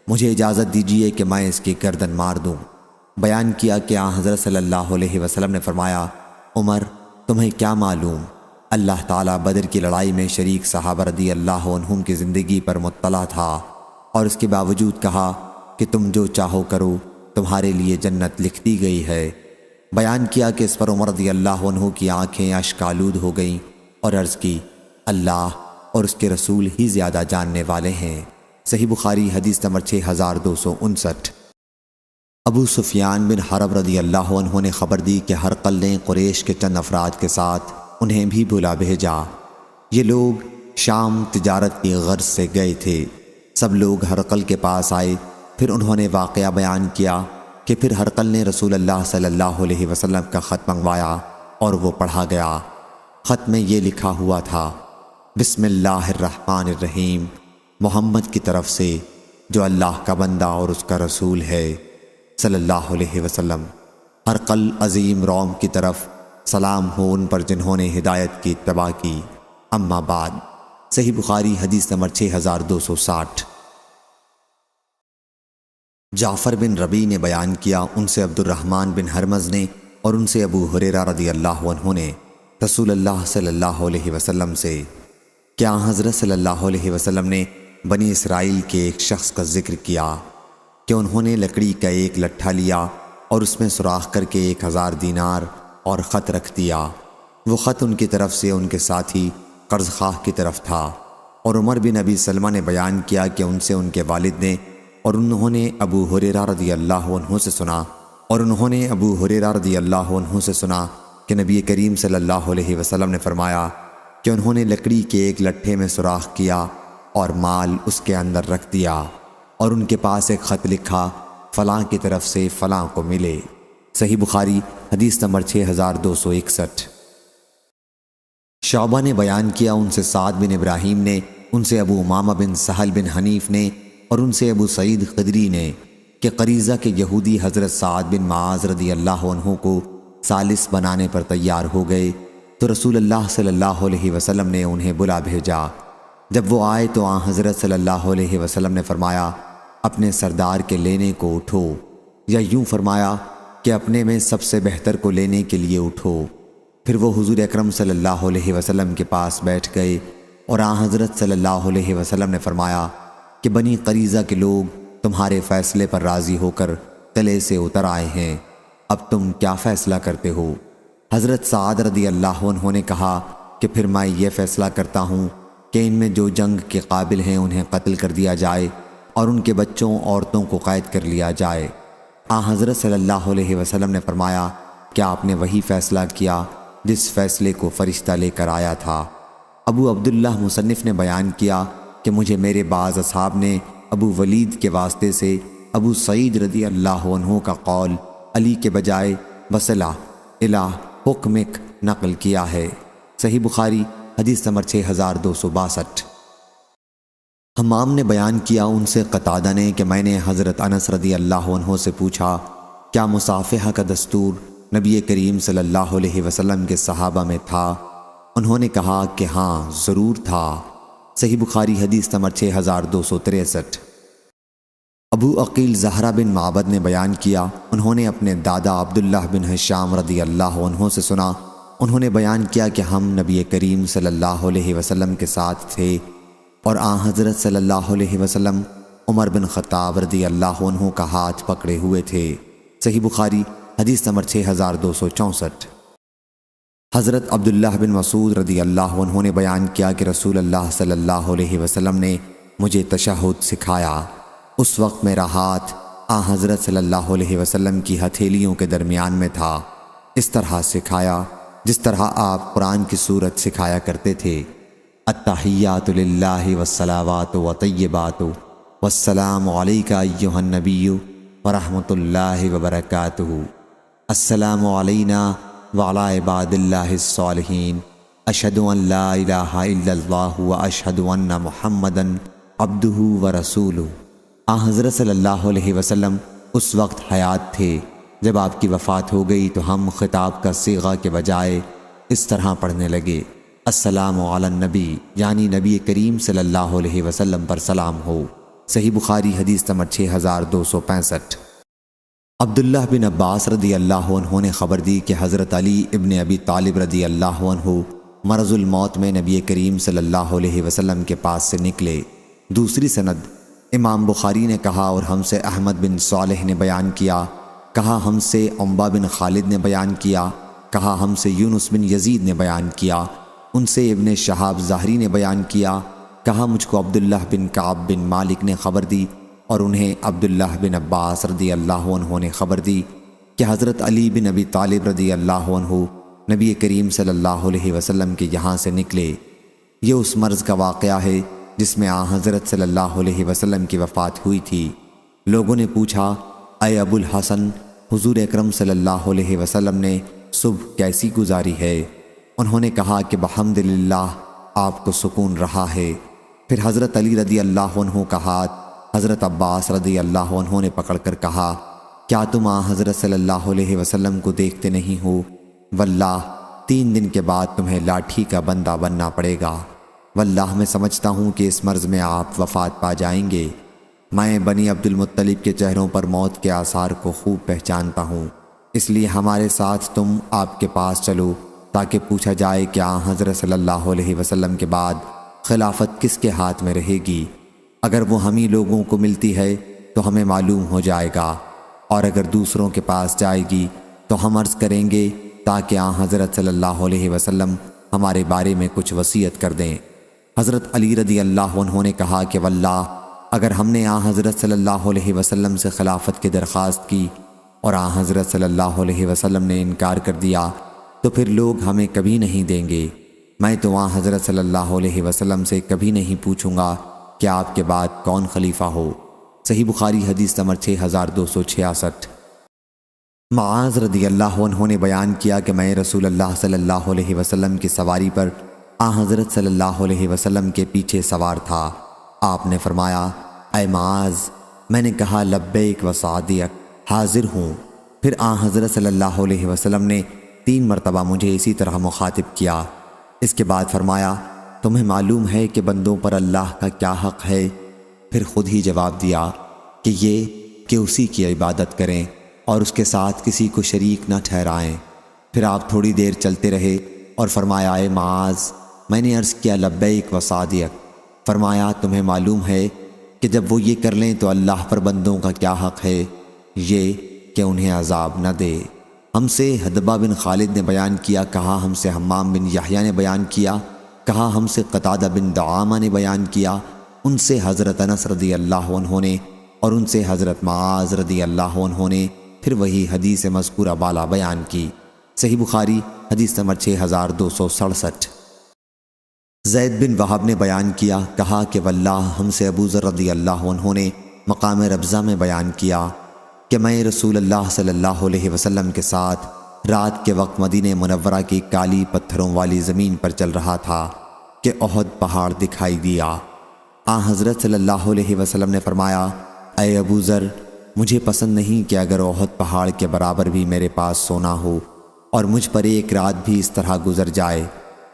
مجھے اجازت دیجیے کہ میں اس کی گردن مار دوں۔ بیان کیا کہ حضرت صلی اللہ علیہ وسلم نے فرمایا، عمر تمہیں کیا معلوم، اللہ تعالیٰ بدر کی لڑائی میں شریک صحابہ رضی اللہ عنہم کی زندگی پر مطلع تھا، اور اس کے باوجود کہا کہ تم جو چاہو کرو، تمہارے لیے جنت لکھ دی گئی ہے۔ بیان کیا کہ اس پر عمر رضی اللہ عنہ کی آنکھیں اشک آلود ہو گئیں اور عرض کی، اللہ اور اس کے رسول ہی زیادہ جاننے والے ہیں۔ صحیح بخاری حدیث نمبر 6259۔ ابو سفیان بن حرب رضی اللہ عنہ نے خبر دی کہ ہرقل نے قریش کے چند افراد کے ساتھ انہیں بھی بلا بھیجا۔ یہ لوگ شام تجارت کی غرض سے گئے تھے۔ سب لوگ ہرقل کے پاس آئے، پھر انہوں نے واقعہ بیان کیا کہ پھر ہرقل نے رسول اللہ صلی اللہ علیہ وسلم کا خط منگوایا اور وہ پڑھا گیا۔ خط میں یہ لکھا ہوا تھا، بسم اللہ الرحمن الرحیم، محمد کی طرف سے جو اللہ کا بندہ اور اس کا رسول ہے صلی اللہ علیہ وسلم، ہرقل عظیم روم کی طرف سلام ہو ان پر جنہوں نے ہدایت کی اتباع کی، اما بعد۔ صحیح بخاری حدیث نمبر 6260۔ جعفر بن ربیع نے بیان کیا، ان سے عبد الرحمن بن حرمز نے اور ان سے ابو ہریرہ رضی اللہ عنہ نے رسول اللہ صلی اللہ علیہ وسلم سے کیا حضرت صلی اللہ علیہ وسلم نے بنی اسرائیل کے ایک شخص کا ذکر کیا کہ انہوں نے لکڑی کا ایک لٹھا لیا اور اس میں سوراخ کر کے 1000 دینار اور خط رکھ دیا۔ وہ خط ان کی طرف سے ان کے ساتھی قرض خواہ کی طرف تھا، اور عمر بن ابی سلمہ نے بیان کیا کہ ان سے ان کے والد نے اور انہوں نے ابو ہریرہ رضی اللہ عنہ سے سنا کہ نبی کریم صلی اللہ علیہ وسلم نے فرمایا کہ انہوں نے لکڑی کے ایک لٹھے میں سوراخ کیا اور مال اس کے اندر رکھ دیا، اور ان کے پاس ایک خط لکھا، فلاں کی طرف سے فلاں کو ملے۔ صحیح بخاری حدیث نمبر 6261۔ شعبہ نے بیان کیا، ان سے سعد بن ابراہیم نے، ان سے ابو امامہ بن سہل بن حنیف نے اور ان سے ابو سعید خدری نے کہ قریظہ کے یہودی حضرت سعد بن معاذ رضی اللہ عنہ کو ثالث بنانے پر تیار ہو گئے، تو رسول اللہ صلی اللہ علیہ وسلم نے انہیں بلا بھیجا۔ جب وہ آئے تو حضرت صلی اللہ علیہ وسلم نے فرمایا، اپنے سردار کے لینے کو اٹھو، یا یوں فرمایا کہ اپنے میں سب سے بہتر کو لینے کے لیے اٹھو۔ پھر وہ حضور اکرم صلی اللہ علیہ وسلم کے پاس بیٹھ گئے، اور حضرت صلی اللہ علیہ وسلم نے فرمایا کہ بنی قریظہ کے لوگ تمہارے فیصلے پر راضی ہو کر قلعے سے اتر آئے ہیں، اب تم کیا فیصلہ کرتے ہو؟ حضرت سعد رضی اللہ عنہ نے کہا کہ پھر میں یہ فیصلہ کرتا ہوں کہ ان میں جو جنگ کے قابل ہیں انہیں قتل کر دیا جائے اور ان کے بچوں عورتوں کو قید کر لیا جائے۔ حضرت صلی اللہ علیہ وسلم نے فرمایا، کیا آپ نے وہی فیصلہ کیا جس فیصلے کو فرشتہ لے کر آیا تھا؟ ابو عبداللہ مصنف نے بیان کیا کہ مجھے میرے بعض اصحاب نے ابو ولید کے واسطے سے ابو سعید رضی اللہ عنہ کا قول علی کے بجائے وصلہ الہ حکمک نقل کیا ہے۔ صحیح بخاری حدیث نمبر 6262۔ حمام نے بیان کیا، ان سے قتادہ نے کہ میں نے حضرت انس رضی اللہ عنہ سے پوچھا، کیا مصافحہ کا دستور نبی کریم صلی اللہ علیہ وسلم کے صحابہ میں تھا؟ انہوں نے کہا کہ ہاں ضرور تھا۔ صحیح بخاری حدیث نمبر 6263۔ ابو عقیل زہرہ بن معبد نے بیان کیا، انہوں نے اپنے دادا عبداللہ بن ہشام رضی اللہ عنہ سے سنا انہوں نے بیان کیا کہ ہم نبی کریم صلی اللہ علیہ وسلم کے ساتھ تھے اور آن حضرت صلی اللہ علیہ وسلم عمر بن خطاب رضی اللہ عنہ کا ہاتھ پکڑے ہوئے تھے۔ صحیح بخاری حدیث نمبر 6264۔ حضرت عبداللہ بن مسعود رضی اللہ عنہ نے بیان کیا کہ رسول اللہ صلی اللہ علیہ وسلم نے مجھے تشہد سکھایا۔ اس وقت میرا ہاتھ آن حضرت صلی اللہ علیہ وسلم کی ہتھیلیوں کے درمیان میں تھا۔ اس طرح سکھایا جس طرح آپ قرآن کی سورت سکھایا کرتے تھے۔ التحیات للہ والصلوات وطیبات والسلام علیک ایہا النبی ورحمۃ اللہ وبرکاتہ، السلام علینا وعلی عباد اللہ الصالحین، اشہد ان لا الہ الا اللہ واشہد ان محمدا عبدہ ورسولہ۔ آن حضرت صلی اللہ علیہ وسلم اس وقت حیات تھے۔ جب آپ کی وفات ہو گئی تو ہم خطاب کا صیغہ کے بجائے اس طرح پڑھنے لگے، السلام علی النبی، یعنی نبی کریم صلی اللہ علیہ وسلم پر سلام ہو۔ صحیح بخاری حدیث نمبر 6265۔ عبداللہ بن عباس رضی اللہ عنہ نے خبر دی کہ حضرت علی ابن ابی طالب رضی اللہ عنہ مرض الموت میں نبی کریم صلی اللہ علیہ وسلم کے پاس سے نکلے۔ دوسری سند امام بخاری نے کہا اور ہم سے احمد بن صالح نے بیان کیا، کہا ہم سے عنبہ بن خالد نے بیان کیا، کہا ہم سے یونس بن یزید نے بیان کیا، ان سے ابن شہاب ظاہری نے بیان کیا، کہا مجھ کو عبداللہ بن کعب بن مالک نے خبر دی اور انہیں عبداللہ بن عباس رضی اللہ عنہ نے خبر دی کہ حضرت علی بن ابی طالب رضی اللہ عنہ نبی کریم صلی اللہ علیہ وسلم کے یہاں سے نکلے۔ یہ اس مرض کا واقعہ ہے جس میں آن حضرت صلی اللہ علیہ وسلم کی وفات ہوئی تھی۔ لوگوں نے پوچھا، اے ابو الحسن، حضور اکرم صلی اللہ علیہ وسلم نے صبح کیسی گزاری ہے؟ انہوں نے کہا کہ بحمدللہ آپ کو سکون رہا ہے۔ پھر حضرت علی رضی اللہ عنہ کا ہاتھ حضرت عباس رضی اللہ عنہ نے پکڑ کر کہا، کیا تم آن حضرت صلی اللہ علیہ وسلم کو دیکھتے نہیں ہو؟ واللہ 3 دن کے بعد تمہیں لاٹھی کا بندہ بننا پڑے گا۔ واللہ میں سمجھتا ہوں کہ اس مرض میں آپ وفات پا جائیں گے۔ میں بنی عبد المطلب کے چہروں پر موت کے آثار کو خوب پہچانتا ہوں، اس لیے ہمارے ساتھ تم آپ کے پاس چلو تاکہ پوچھا جائے کہ آن حضرت صلی اللہ علیہ وسلم کے بعد خلافت کس کے ہاتھ میں رہے گی۔ اگر وہ ہمیں لوگوں کو ملتی ہے تو ہمیں معلوم ہو جائے گا، اور اگر دوسروں کے پاس جائے گی تو ہم عرض کریں گے تاکہ آن حضرت صلی اللہ علیہ وسلم ہمارے بارے میں کچھ وصیت کر دیں۔ حضرت علی رضی اللہ عنہ نے کہا کہ واللہ اگر ہم نے آن حضرت صلی اللہ علیہ وسلم سے خلافت کی درخواست کی اور آن حضرت صلی اللہ علیہ وسلم نے انکار کر دیا تو پھر لوگ ہمیں کبھی نہیں دیں گے۔ میں تو آن حضرت صلی اللہ علیہ وسلم سے کبھی نہیں پوچھوں گا کہ آپ کے بعد کون خلیفہ ہو۔ صحیح بخاری حدیث نمبر 6266۔ معاذ رضی اللہ عنہ نے بیان کیا کہ میں رسول اللہ صلی اللہ علیہ وسلم کی سواری پر آن حضرت صلی اللہ علیہ وسلم کے پیچھے سوار تھا۔ آپ نے فرمایا، اے معاذ، میں نے کہا لبیک و سعدیک، حاضر ہوں۔ پھر آن حضرت صلی اللہ علیہ وسلم نے 3 مرتبہ مجھے اسی طرح مخاطب کیا۔ اس کے بعد فرمایا، تمہیں معلوم ہے کہ بندوں پر اللہ کا کیا حق ہے؟ پھر خود ہی جواب دیا کہ یہ کہ اسی کی عبادت کریں اور اس کے ساتھ کسی کو شریک نہ ٹھہرائیں۔ پھر آپ تھوڑی دیر چلتے رہے اور فرمایا، اے معاذ، میں نے عرض کیا لبیک و سعدیک۔ فرمایا، تمہیں معلوم ہے کہ جب وہ یہ کر لیں تو اللہ پر بندوں کا کیا حق ہے؟ یہ کہ انہیں عذاب نہ دے۔ ہم سے حدبہ بن خالد نے بیان کیا، کہا ہم سے حمام بن یحییٰ نے بیان کیا، کہا ہم سے قتادہ بن دعامہ نے بیان کیا، ان سے حضرت انس رضی اللہ عنہ نے اور ان سے حضرت معاذ رضی اللہ عنہ نے پھر وہی حدیث مذکورہ بالا بیان کی۔ صحیح بخاری حدیث نمبر 6267۔ زید بن وہب نے بیان کیا، کہا کہ واللہ ہم سے ابو ذر رضی اللہ عنہ نے مقام ربضہ میں بیان کیا کہ میں رسول اللہ صلی اللہ علیہ وسلم کے ساتھ رات کے وقت مدینہ منورہ کی کالی پتھروں والی زمین پر چل رہا تھا کہ احد پہاڑ دکھائی دیا۔ آن حضرت صلی اللہ علیہ وسلم نے فرمایا، اے ابو ذر، مجھے پسند نہیں کہ اگر احد پہاڑ کے برابر بھی میرے پاس سونا ہو اور مجھ پر 1 رات بھی اس طرح گزر جائے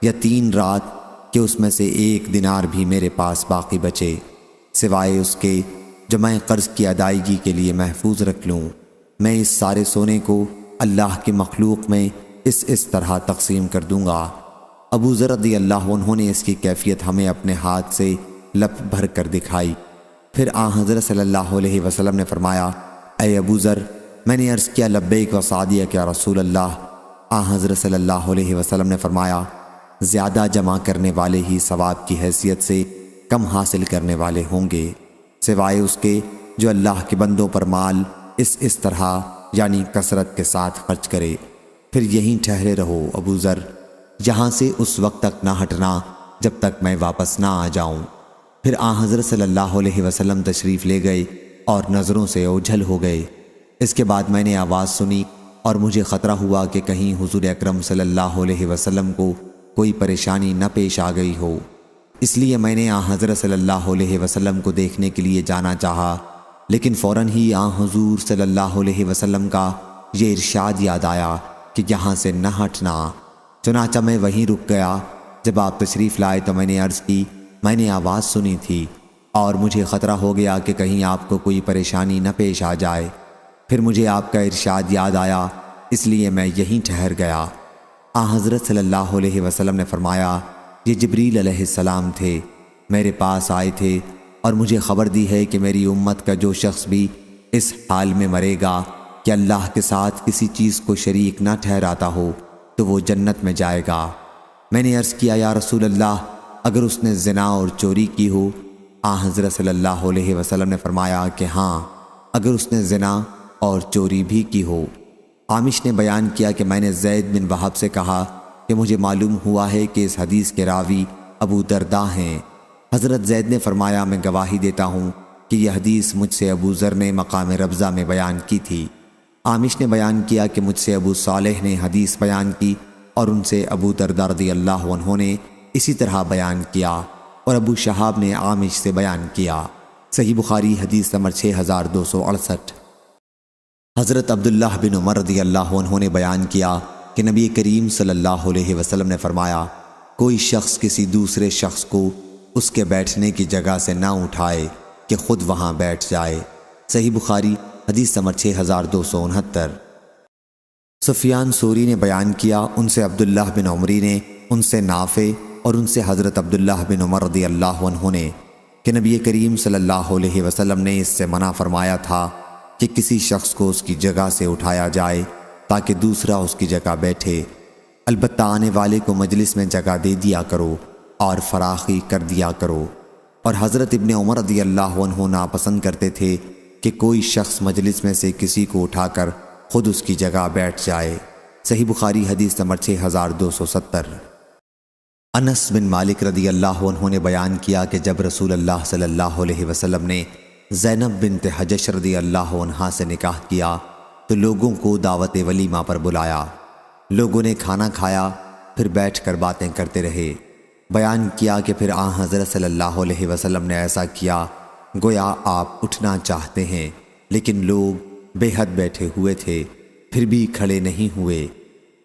یا 3 رات کہ اس میں سے 1 دینار بھی میرے پاس باقی بچے، سوائے اس کے جو میں قرض کی ادائیگی کے لیے محفوظ رکھ لوں۔ میں اس سارے سونے کو اللہ کی مخلوق میں اس طرح تقسیم کر دوں گا۔ ابو ذر رضی اللہ عنہ نے اس کی کیفیت ہمیں اپنے ہاتھ سے لپ بھر کر دکھائی۔ پھر حضرت صلی اللہ علیہ وسلم نے فرمایا، اے ابو ذر، میں نے عرض کیا لبیک و سعدیک یا رسول اللہ۔ حضرت صلی اللہ علیہ وسلم نے فرمایا، زیادہ جمع کرنے والے ہی ثواب کی حیثیت سے کم حاصل کرنے والے ہوں گے، سوائے اس کے جو اللہ کے بندوں پر مال اس طرح یعنی کثرت کے ساتھ خرچ کرے۔ پھر یہیں ٹھہرے رہو ابو ذر، یہاں سے اس وقت تک نہ ہٹنا جب تک میں واپس نہ آ جاؤں۔ پھر حضرت صلی اللہ علیہ وسلم تشریف لے گئے اور نظروں سے اوجھل ہو گئے۔ اس کے بعد میں نے آواز سنی اور مجھے خطرہ ہوا کہ کہیں حضور اکرم صلی اللہ علیہ وسلم کو کوئی پریشانی نہ پیش آ گئی ہو، اس لیے میں نے حضرت صلی اللہ علیہ وسلم کو دیکھنے کے لیے جانا چاہا، لیکن فوراً ہی حضور صلی اللہ علیہ وسلم کا یہ ارشاد یاد آیا کہ یہاں سے نہ ہٹنا۔ چنانچہ میں وہیں رک گیا۔ جب آپ تشریف لائے تو میں نے عرض کی، میں نے آواز سنی تھی اور مجھے خطرہ ہو گیا کہ کہیں آپ کو کوئی پریشانی نہ پیش آ جائے۔ پھر مجھے آپ کا ارشاد یاد آیا، اس لیے میں یہیں ٹھہر گیا۔ حضرت صلی اللہ علیہ وسلم نے فرمایا، یہ جبریل علیہ السلام تھے، میرے پاس آئے تھے اور مجھے خبر دی ہے کہ میری امت کا جو شخص بھی اس حال میں مرے گا کہ اللہ کے ساتھ کسی چیز کو شریک نہ ٹھہراتا ہو تو وہ جنت میں جائے گا۔ میں نے عرض کیا، یا رسول اللہ، اگر اس نے زنا اور چوری کی ہو؟ حضرت صلی اللہ علیہ وسلم نے فرمایا کہ ہاں، اگر اس نے زنا اور چوری بھی کی ہو۔ عامش نے بیان کیا کہ میں نے زید بن وہب سے کہا کہ مجھے معلوم ہوا ہے کہ اس حدیث کے راوی ابو درداء ہیں۔ حضرت زید نے فرمایا، میں گواہی دیتا ہوں کہ یہ حدیث مجھ سے ابو ذر نے مقام ربضہ میں بیان کی تھی۔ عامش نے بیان کیا کہ مجھ سے ابو صالح نے حدیث بیان کی اور ان سے ابو درداء رضی اللہ عنہ نے اسی طرح بیان کیا، اور ابو شہاب نے عامش سے بیان کیا۔ صحیح بخاری حدیث نمبر 6268۔ حضرت عبداللہ بن عمر رضی اللہ عنہ نے بیان کیا کہ نبی کریم صلی اللہ علیہ وسلم نے فرمایا، کوئی شخص کسی دوسرے شخص کو اس کے بیٹھنے کی جگہ سے نہ اٹھائے کہ خود وہاں بیٹھ جائے۔ صحیح بخاری حدیث نمبر 6269۔ سفیان ثوری نے بیان کیا، ان سے عبداللہ بن عمری نے، ان سے نافع اور ان سے حضرت عبداللہ بن عمر رضی اللہ عنہ نے کہ نبی کریم صلی اللہ علیہ وسلم نے اس سے منع فرمایا تھا کہ کسی شخص کو اس کی جگہ سے اٹھایا جائے تاکہ دوسرا اس کی جگہ بیٹھے، البتہ آنے والے کو مجلس میں جگہ دے دیا کرو اور فراخی کر دیا کرو۔ اور حضرت ابن عمر رضی اللہ عنہ ناپسند کرتے تھے کہ کوئی شخص مجلس میں سے کسی کو اٹھا کر خود اس کی جگہ بیٹھ جائے۔ صحیح بخاری حدیث نمبر 6270۔ انس بن مالک رضی اللہ عنہ نے بیان کیا کہ جب رسول اللہ صلی اللہ علیہ وسلم نے زینب بنت حجش رضی اللہ عنہا سے نکاح کیا تو لوگوں کو دعوت ولیمہ پر بلایا۔ لوگوں نے کھانا کھایا، پھر بیٹھ کر باتیں کرتے رہے۔ بیان کیا کہ پھر حضرت صلی اللہ علیہ وسلم نے ایسا کیا گویا آپ اٹھنا چاہتے ہیں، لیکن لوگ بے حد بیٹھے ہوئے تھے، پھر بھی کھڑے نہیں ہوئے۔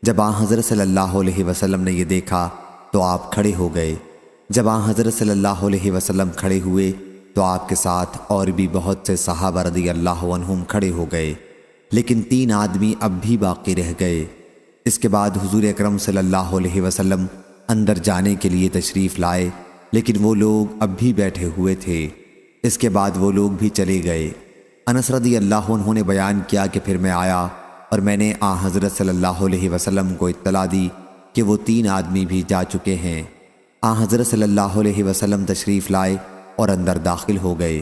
جب حضرت صلی اللہ علیہ وسلم نے یہ دیکھا تو آپ کھڑے ہو گئے۔ جب حضرت صلی اللہ علیہ وسلم کھڑے ہوئے تو آپ کے ساتھ اور بھی بہت سے صحابہ رضی اللہ عنہم کھڑے ہو گئے، لیکن 3 آدمی اب بھی باقی رہ گئے۔ اس کے بعد حضور اکرم صلی اللہ علیہ وسلم اندر جانے کے لیے تشریف لائے، لیکن وہ لوگ اب بھی بیٹھے ہوئے تھے۔ اس کے بعد وہ لوگ بھی چلے گئے۔ انس رضی اللہ عنہ نے بیان کیا کہ پھر میں آیا اور میں نے حضرت صلی اللہ علیہ وسلم کو اطلاع دی کہ وہ 3 آدمی بھی جا چکے ہیں۔ حضرت صلی اللہ علیہ وسلم تشریف لائے اور اندر داخل ہو گئے۔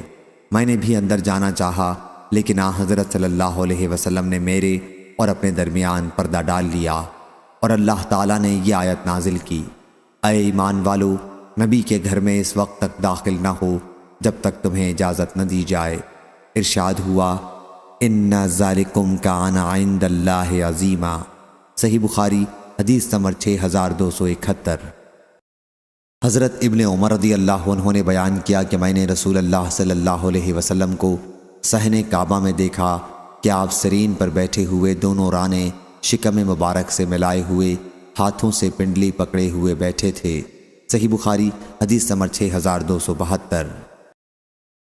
میں نے بھی اندر جانا چاہا، لیکن حضرت صلی اللہ علیہ وسلم نے میرے اور اپنے درمیان پردہ ڈال لیا، اور اللہ تعالیٰ نے یہ آیت نازل کی، اے ایمان والو، نبی کے گھر میں اس وقت تک داخل نہ ہو جب تک تمہیں اجازت نہ دی جائے۔ ارشاد ہوا، ان ذالکم کان عند اللہ عظیما۔ صحیح بخاری حدیث نمبر 6271۔ حضرت ابن عمر رضی اللہ عنہ نے بیان کیا کہ میں نے رسول اللہ صلی اللہ علیہ وسلم کو صحن کعبہ میں دیکھا کہ آپ سرین پر بیٹھے ہوئے، دونوں رانے شکم مبارک سے ملائے ہوئے، ہاتھوں سے پنڈلی پکڑے ہوئے بیٹھے تھے۔ صحیح بخاری حدیث نمبر 6272۔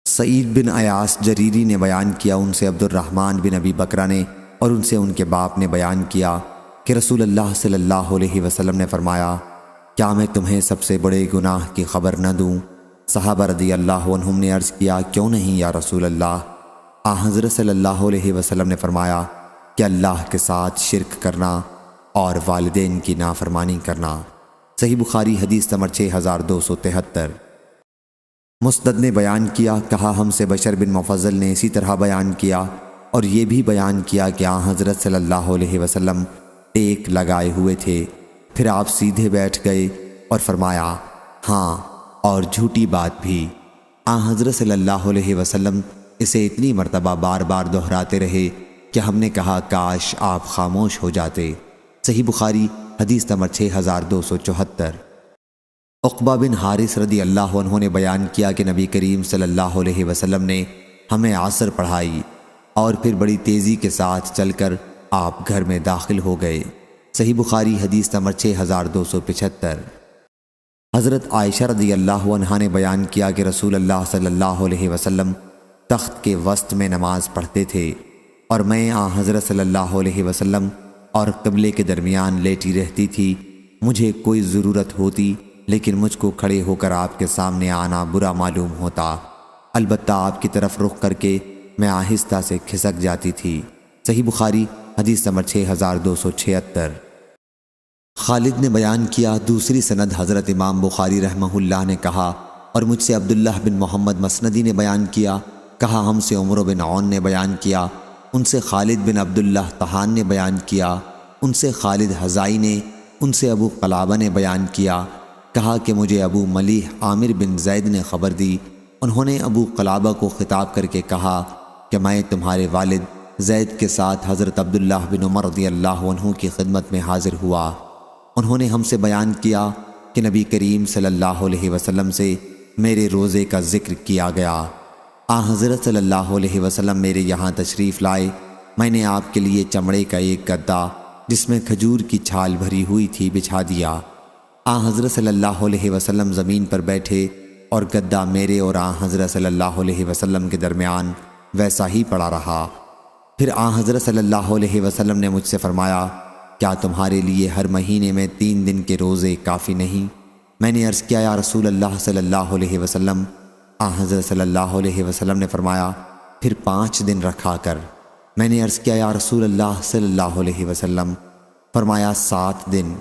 سعید بن ایاس جریری نے بیان کیا، ان سے عبد الرحمن بن ابی بکرہ نے اور ان سے ان کے باپ نے بیان کیا کہ رسول اللہ صلی اللہ علیہ وسلم نے فرمایا، کیا میں تمہیں سب سے بڑے گناہ کی خبر نہ دوں؟ صحابہ رضی اللہ عنہم نے عرض کیا، کیوں نہیں یا رسول اللہ؟ حضرت صلی اللہ علیہ وسلم نے فرمایا کہ اللہ کے ساتھ شرک کرنا اور والدین کی نافرمانی کرنا۔ صحیح بخاری حدیث نمبر 6273۔ مسند نے بیان کیا، کہا ہم سے بشر بن مفضل نے اسی طرح بیان کیا اور یہ بھی بیان کیا کہ حضرت صلی اللہ علیہ وسلم ٹیک لگائے ہوئے تھے، پھر آپ سیدھے بیٹھ گئے اور فرمایا، ہاں اور جھوٹی بات بھی۔ حضرت صلی اللہ علیہ وسلم اسے اتنی مرتبہ بار بار دہراتے رہے کہ ہم نے کہا کاش آپ خاموش ہو جاتے۔ صحیح بخاری حدیث نمبر 6274۔ عقبہ بن حارث رضی اللہ عنہ نے بیان کیا کہ نبی کریم صلی اللہ علیہ وسلم نے ہمیں عصر پڑھائی اور پھر بڑی تیزی کے ساتھ چل کر آپ گھر میں داخل ہو گئے۔ صحیح بخاری حدیث نمبر 6275۔ حضرت عائشہ رضی اللہ عنہا نے بیان کیا کہ رسول اللہ صلی اللہ علیہ وسلم تخت کے وسط میں نماز پڑھتے تھے اور میں حضرت صلی اللہ علیہ وسلم اور قبلے کے درمیان لیٹی رہتی تھی۔ مجھے کوئی ضرورت ہوتی لیکن مجھ کو کھڑے ہو کر آپ کے سامنے آنا برا معلوم ہوتا، البتہ آپ کی طرف رخ کر کے میں آہستہ سے کھسک جاتی تھی۔ صحیح بخاری حدیث نمبر 6276۔ خالد نے بیان کیا، دوسری سند حضرت امام بخاری رحمہ اللہ نے کہا اور مجھ سے عبداللہ بن محمد مسندی نے بیان کیا، کہا ہم سے عمر بن عون نے بیان کیا، ان سے خالد بن عبداللہ طحان نے بیان کیا، ان سے خالد حزائی نے، ان سے ابو قلابہ نے بیان کیا، کہا کہ مجھے ابو ملیح عامر بن زید نے خبر دی، انہوں نے ابو قلابہ کو خطاب کر کے کہا کہ میں تمہارے والد زید کے ساتھ حضرت عبداللہ بن عمر رضی اللہ عنہ کی خدمت میں حاضر ہوا۔ انہوں نے ہم سے بیان کیا کہ نبی کریم صلی اللہ علیہ وسلم سے میرے روزے کا ذکر کیا گیا۔ حضرت صلی اللہ علیہ وسلم میرے یہاں تشریف لائے، میں نے آپ کے لیے چمڑے کا ایک گدا جس میں کھجور کی چھال بھری ہوئی تھی بچھا دیا۔ حضرت صلی اللہ علیہ وسلم زمین پر بیٹھے اور گدا میرے اور حضرت صلی اللہ علیہ وسلم کے درمیان ویسا ہی پڑا رہا۔ پھر حضرت صلی اللہ علیہ وسلم نے مجھ سے فرمایا، کیا تمہارے لیے ہر مہینے میں 3 دن کے روزے کافی نہیں؟ میں نے عرض کیا، یا رسول اللہ صلی اللہ علیہ وسلم۔ حضرت صلی اللہ علیہ وسلم نے فرمایا، پھر 5 دن رکھا کر۔ میں نے عرض کیا، یا رسول اللہ صلی اللہ علیہ وسلم۔ فرمایا 7 دن۔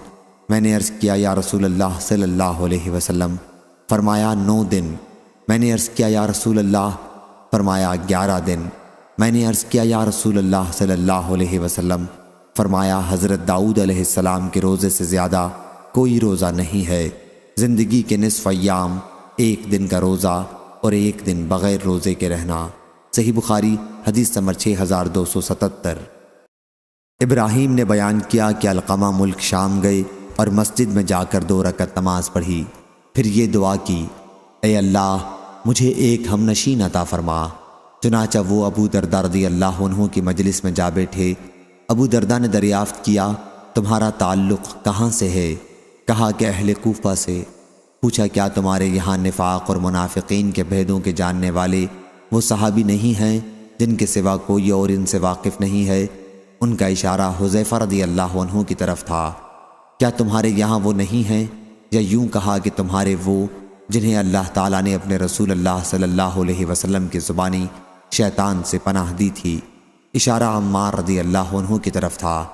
میں نے عرض کیا، یا رسول اللہ صلی اللہ علیہ وسلم۔ فرمایا 9 دن۔ میں نے عرض کیا، یا رسول اللہ۔ فرمایا 11 دن۔ میں نے عرض کیا، یا رسول اللہ صلی اللہ علیہ وسلم۔ فرمایا حضرت داؤد علیہ السلام کے روزے سے زیادہ کوئی روزہ نہیں ہے۔ زندگی کے نصف ایام 1 دن کا روزہ اور 1 دن بغیر روزے کے رہنا۔ صحیح بخاری حدیث نمبر 6277۔ ابراہیم نے بیان کیا کہ علقمہ ملک شام گئے اور مسجد میں جا کر 2 رکعت نماز پڑھی، پھر یہ دعا کی، اے اللہ مجھے ایک ہم نشین عطا فرما۔ چنانچہ وہ ابو درداء رضی اللہ عنہ کی مجلس میں جا بیٹھے۔ ابو درداء نے دریافت کیا، تمہارا تعلق کہاں سے ہے؟ کہا کہ اہل کوفہ سے۔ پوچھا کیا تمہارے یہاں نفاق اور منافقین کے بھیدوں کے جاننے والے وہ صحابی نہیں ہیں جن کے سوا کوئی اور ان سے واقف نہیں ہے؟ ان کا اشارہ حذیفہ رضی اللہ عنہ کی طرف تھا۔ کیا تمہارے یہاں وہ نہیں ہیں؟ یا یوں کہا کہ تمہارے وہ جنہیں اللہ تعالیٰ نے اپنے رسول اللہ صلی اللہ علیہ وسلم کی زبانی شیطان سے پناہ دی تھی؟ اشارہ عمار رضی اللہ عنہ کی طرف تھا۔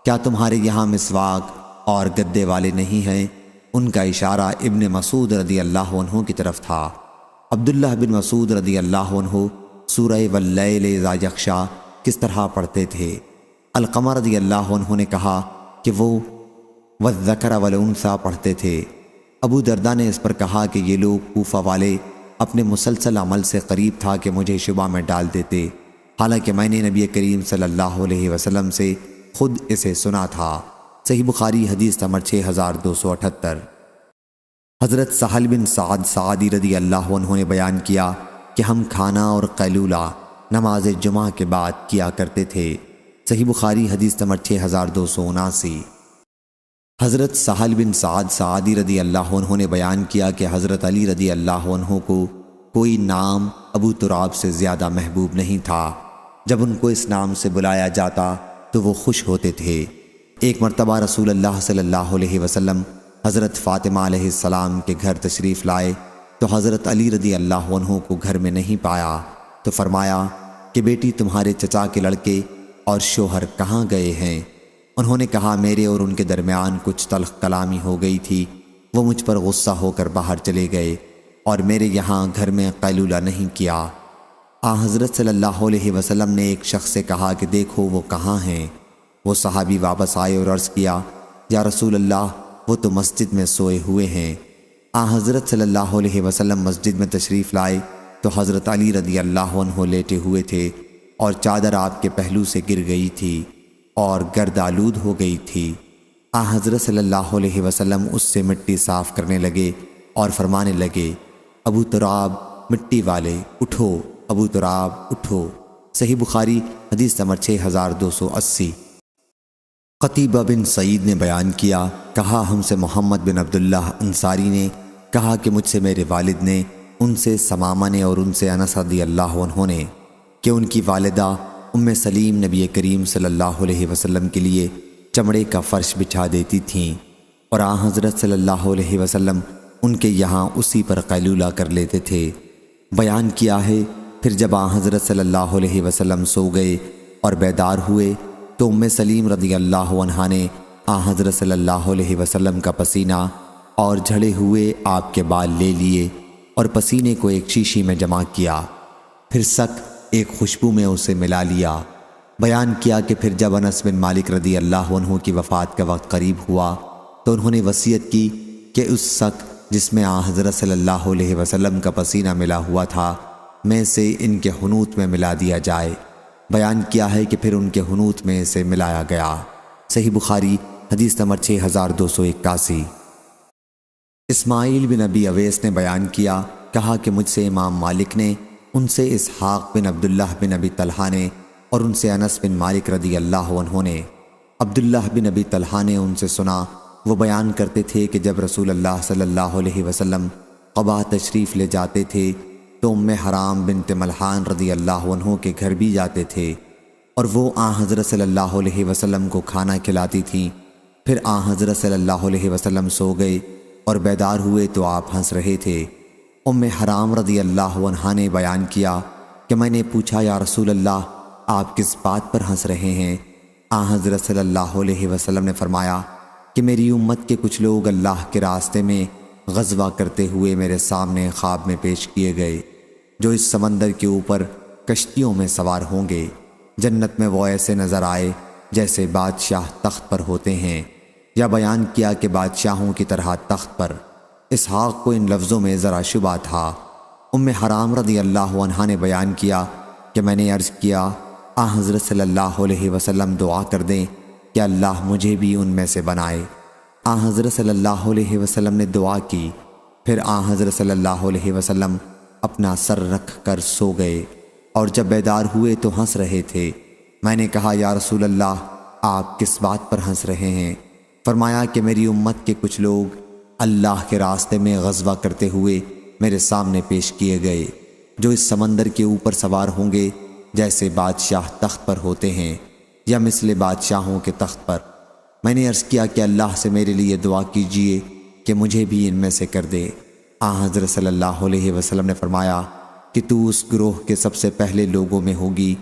کیا تمہارے یہاں مسواک اور گدے والے نہیں ہیں؟ ان کا اشارہ ابن مسعود رضی اللہ عنہ کی طرف تھا۔ عبداللہ بن مسعود رضی اللہ عنہ سورہ واللیل اذا یغشی کس طرح پڑھتے تھے؟ علقمہ رضی اللہ عنہ نے کہا کہ وہ والذکر والانثی پڑھتے تھے۔ ابو درداء نے اس پر کہا کہ یہ لوگ کوفہ والے اپنے مسلسل عمل سے قریب تھا کہ مجھے شبہ میں ڈال دیتے، حالانکہ میں نے نبی کریم صلی اللہ علیہ وسلم سے خود اسے سنا تھا۔ صحیح بخاری حدیث نمبر 6278۔ حضرت سہل بن سعد سعدی رضی اللہ عنہ نے بیان کیا کہ ہم کھانا اور قیلولہ نماز جمعہ کے بعد کیا کرتے تھے۔ صحیح بخاری حدیث نمبر 6279۔ حضرت سہل بن سعد سعدی رضی اللہ عنہ نے بیان کیا کہ حضرت علی رضی اللہ عنہ کو کوئی نام ابو تراب سے زیادہ محبوب نہیں تھا۔ جب ان کو اس نام سے بلایا جاتا تو وہ خوش ہوتے تھے۔ ایک مرتبہ رسول اللہ صلی اللہ علیہ وسلم حضرت فاطمہ علیہ السلام کے گھر تشریف لائے تو حضرت علی رضی اللہ عنہ کو گھر میں نہیں پایا تو فرمایا کہ بیٹی تمہارے چچا کے لڑکے اور شوہر کہاں گئے ہیں؟ انہوں نے کہا میرے اور ان کے درمیان کچھ تلخ کلامی ہو گئی تھی، وہ مجھ پر غصہ ہو کر باہر چلے گئے اور میرے یہاں گھر میں قیلولہ نہیں کیا۔ حضرت صلی اللہ علیہ وسلم نے ایک شخص سے کہا کہ دیکھو وہ کہاں ہیں؟ وہ صحابی واپس آئے اور عرض کیا یا رسول اللہ وہ تو مسجد میں سوئے ہوئے ہیں۔ حضرت صلی اللہ علیہ وسلم مسجد میں تشریف لائے تو حضرت علی رضی اللہ عنہ لیٹے ہوئے تھے اور چادر آپ کے پہلو سے گر گئی تھی اور گرد آلود ہو گئی تھی۔ حضرت صلی اللہ علیہ وسلم اس سے مٹی صاف کرنے لگے اور فرمانے لگے ابو تراب مٹی والے اٹھو، ابو تراب اٹھو۔ صحیح بخاری حدیث نمبر 6280۔ قتیبہ بن سعید نے بیان کیا، کہا ہم سے محمد بن عبداللہ انصاری نے کہا کہ مجھ سے میرے والد نے، ان سے ثمامہ نے اور ان سے انس رضی اللہ عنہ نے کہ ان کی والدہ ام سلیم نبی کریم صلی اللہ علیہ وسلم کے لیے چمڑے کا فرش بچھا دیتی تھیں اور حضرت صلی اللہ علیہ وسلم ان کے یہاں اسی پر قیلولہ کر لیتے تھے۔ بیان کیا ہے پھر جب حضرت صلی اللہ علیہ وسلم سو گئے اور بیدار ہوئے تو ام سلیم رضی اللہ عنہا نے حضرت صلی اللہ علیہ وسلم کا پسینہ اور جھڑے ہوئے آپ کے بال لے لیے اور پسینے کو ایک شیشی میں جمع کیا، پھر سک ایک خوشبو میں اسے ملا لیا۔ بیان کیا کہ پھر جب انس بن مالک رضی اللہ عنہ کی وفات کا وقت قریب ہوا تو انہوں نے وصیت کی کہ اس سک جس میں حضرت صلی اللہ علیہ وسلم کا پسینہ ملا ہوا تھا میں سے ان کے حنوط میں ملا دیا جائے۔ بیان کیا ہے کہ پھر ان کے حنوط میں سے ملایا گیا۔ صحیح بخاری حدیث نمبر 6281۔ اسماعیل بن ابی اویس نے بیان کیا، کہا کہ مجھ سے امام مالک نے، ان سے اسحاق بن عبداللہ بن ابی طلحہ نے اور ان سے انس بن مالک رضی اللہ عنہ نے۔ عبداللہ بن ابی طلحہ نے ان سے سنا، وہ بیان کرتے تھے کہ جب رسول اللہ صلی اللہ علیہ وسلم قباء تشریف لے جاتے تھے تو ام حرام بنت ملحان رضی اللہ عنہ کے گھر بھی جاتے تھے اور وہ حضرت صلی اللہ علیہ وسلم کو کھانا کھلاتی تھیں۔ پھر حضرت صلی اللہ علیہ وسلم سو گئے اور بیدار ہوئے تو آپ ہنس رہے تھے۔ ام حرام رضی اللہ عنہا نے بیان کیا کہ میں نے پوچھا یا رسول اللہ آپ کس بات پر ہنس رہے ہیں؟ حضرت صلی اللہ علیہ وسلم نے فرمایا کہ میری امت کے کچھ لوگ اللہ کے راستے میں غزوہ کرتے ہوئے میرے سامنے خواب میں پیش کیے گئے، جو اس سمندر کے اوپر کشتیوں میں سوار ہوں گے۔ جنت میں وہ ایسے نظر آئے جیسے بادشاہ تخت پر ہوتے ہیں، یا بیان کیا کہ بادشاہوں کی طرح تخت پر۔ اسحاق کو ان لفظوں میں ذرا شبہ تھا۔ ام حرام رضی اللہ عنہا نے بیان کیا کہ میں نے عرض کیا حضرت صلی اللہ علیہ وسلم دعا کر دیں کہ اللہ مجھے بھی ان میں سے بنائے۔ حضرت صلی اللہ علیہ وسلم نے دعا کی، پھر حضرت صلی اللہ علیہ وسلم اپنا سر رکھ کر سو گئے اور جب بیدار ہوئے تو ہنس رہے تھے۔ میں نے کہا یا رسول اللہ آپ کس بات پر ہنس رہے ہیں؟ فرمایا کہ میری امت کے کچھ لوگ اللہ کے راستے میں غزوہ کرتے ہوئے میرے سامنے پیش کیے گئے، جو اس سمندر کے اوپر سوار ہوں گے جیسے بادشاہ تخت پر ہوتے ہیں، یا مثل بادشاہوں کے تخت پر۔ میں نے عرض کیا کہ اللہ سے میرے لیے دعا کیجئے کہ مجھے بھی ان میں سے کر دے۔ حضرت صلی اللہ علیہ وسلم نے فرمایا کہ تو اس گروہ کے سب سے پہلے لوگوں میں ہوگی۔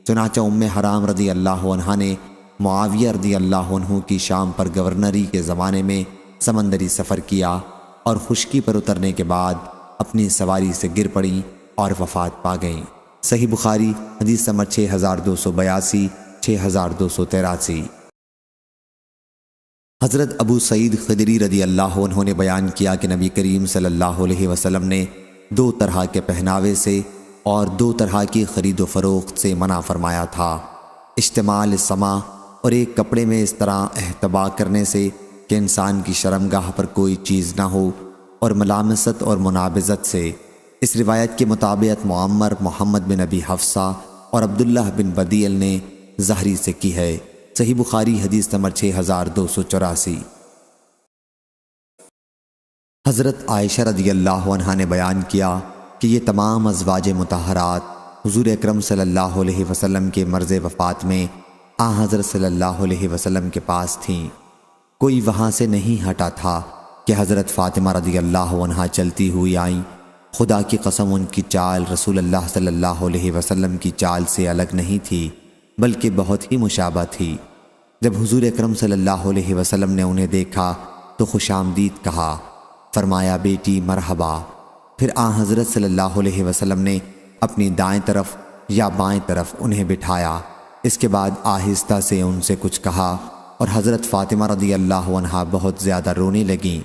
چنانچہ ام حرام رضی اللہ عنہا نے معاویہ رضی اللہ عنہ کی شام پر گورنری کے زمانے میں سمندری سفر کیا اور خشکی پر اترنے کے بعد اپنی سواری سے گر پڑیں اور وفات پا گئیں۔ صحیح بخاری حدیث نمبر 6282، 6283۔ حضرت ابو سعید خدری رضی اللہ عنہ نے بیان کیا کہ نبی کریم صلی اللہ علیہ وسلم نے 2 طرح کے پہناوے سے اور 2 طرح کی خرید و فروخت سے منع فرمایا تھا، اشتمال سما اور ایک کپڑے میں اس طرح احتبا کرنے سے کہ انسان کی شرمگاہ پر کوئی چیز نہ ہو، اور ملامست اور منابذت سے۔ اس روایت کے مطابق معمر محمد بن ابی حفصہ اور عبداللہ بن بدیل نے زہری سے کی ہے۔ صحیح بخاری حدیث نمبر 6284۔ حضرت عائشہ رضی اللہ عنہا نے بیان کیا کہ یہ تمام ازواج مطہرات حضور اکرم صلی اللہ علیہ وسلم کے مرض وفات میں آن حضرت صلی اللہ علیہ وسلم کے پاس تھیں۔ کوئی وہاں سے نہیں ہٹا تھا کہ حضرت فاطمہ رضی اللہ عنہا چلتی ہوئی آئیں۔ خدا کی قسم ان کی چال رسول اللہ صلی اللہ علیہ وسلم کی چال سے الگ نہیں تھی، بلکہ بہت ہی مشابہ تھی۔ جب حضور اکرم صلی اللہ علیہ وسلم نے انہیں دیکھا تو خوش آمدید کہا، فرمایا بیٹی مرحبا۔ پھر آن حضرت صلی اللہ علیہ وسلم نے اپنی دائیں طرف یا بائیں طرف انہیں بٹھایا۔ اس کے بعد آہستہ سے ان سے کچھ کہا اور حضرت فاطمہ رضی اللہ عنہا بہت زیادہ رونے لگیں۔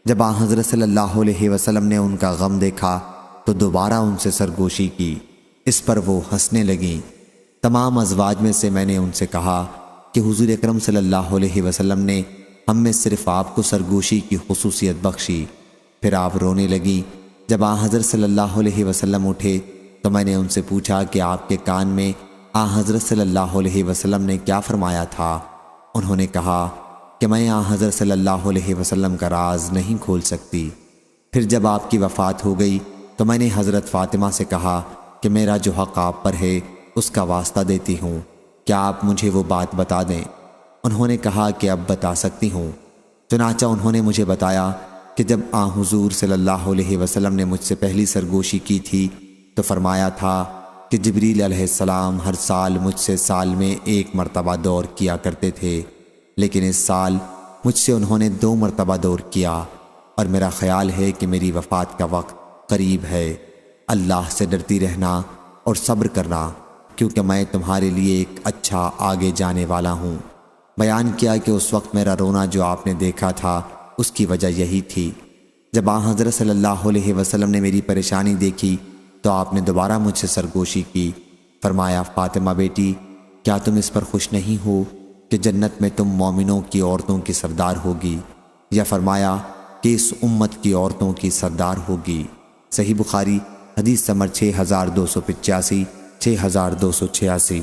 جب آن حضرت صلی اللہ علیہ وسلم نے ان کا غم دیکھا تو دوبارہ ان سے سرگوشی کی۔ اس پر وہ ہنسنے لگیں۔ تمام ازواج میں سے میں نے ان سے کہا کہ حضور اکرم صلی اللہ علیہ وسلم نے ہم میں صرف آپ کو سرگوشی کی خصوصیت بخشی۔ پھر آپ رونے لگیں۔ جب آن حضرت صلی اللہ علیہ وسلم اٹھے تو میں نے ان سے پوچھا کہ آپ کے کان میں آن حضرت صلی اللہ علیہ وسلم نے کیا فرمایا تھا؟ انہوں نے کہا کہ میں آن حضرت صلی اللہ علیہ وسلم کا راز نہیں کھول سکتی۔ پھر جب آپ کی وفات ہو گئی تو میں نے حضرت فاطمہ سے کہا کہ میرا جو حق آپ پر ہے اس کا واسطہ دیتی ہوں، کیا آپ مجھے وہ بات بتا دیں؟ انہوں نے کہا کہ اب بتا سکتی ہوں۔ چنانچہ انہوں نے مجھے بتایا کہ جب آن حضور صلی اللہ علیہ وسلم نے مجھ سے پہلی سرگوشی کی تھی تو فرمایا تھا کہ جبریل علیہ السلام ہر سال مجھ سے سال میں 1 مرتبہ دور کیا کرتے تھے، لیکن اس سال مجھ سے انہوں نے 2 مرتبہ دور کیا، اور میرا خیال ہے کہ میری وفات کا وقت قریب ہے۔ اللہ سے ڈرتی رہنا اور صبر کرنا، کیونکہ میں تمہارے لیے ایک اچھا آگے جانے والا ہوں۔ بیان کیا کہ اس وقت میرا رونا جو آپ نے دیکھا تھا اس کی وجہ یہی تھی۔ جب آن حضرت صلی اللہ علیہ وسلم نے میری پریشانی دیکھی تو آپ نے دوبارہ مجھ سے سرگوشی کی۔ فرمایا، فاطمہ بیٹی، کیا تم اس پر خوش نہیں ہو کہ جنت میں تم مومنوں کی عورتوں کی سردار ہوگی؟ یا فرمایا کہ اس امت کی عورتوں کی سردار ہوگی؟ صحیح بخاری حدیث نمبر 6285 6286۔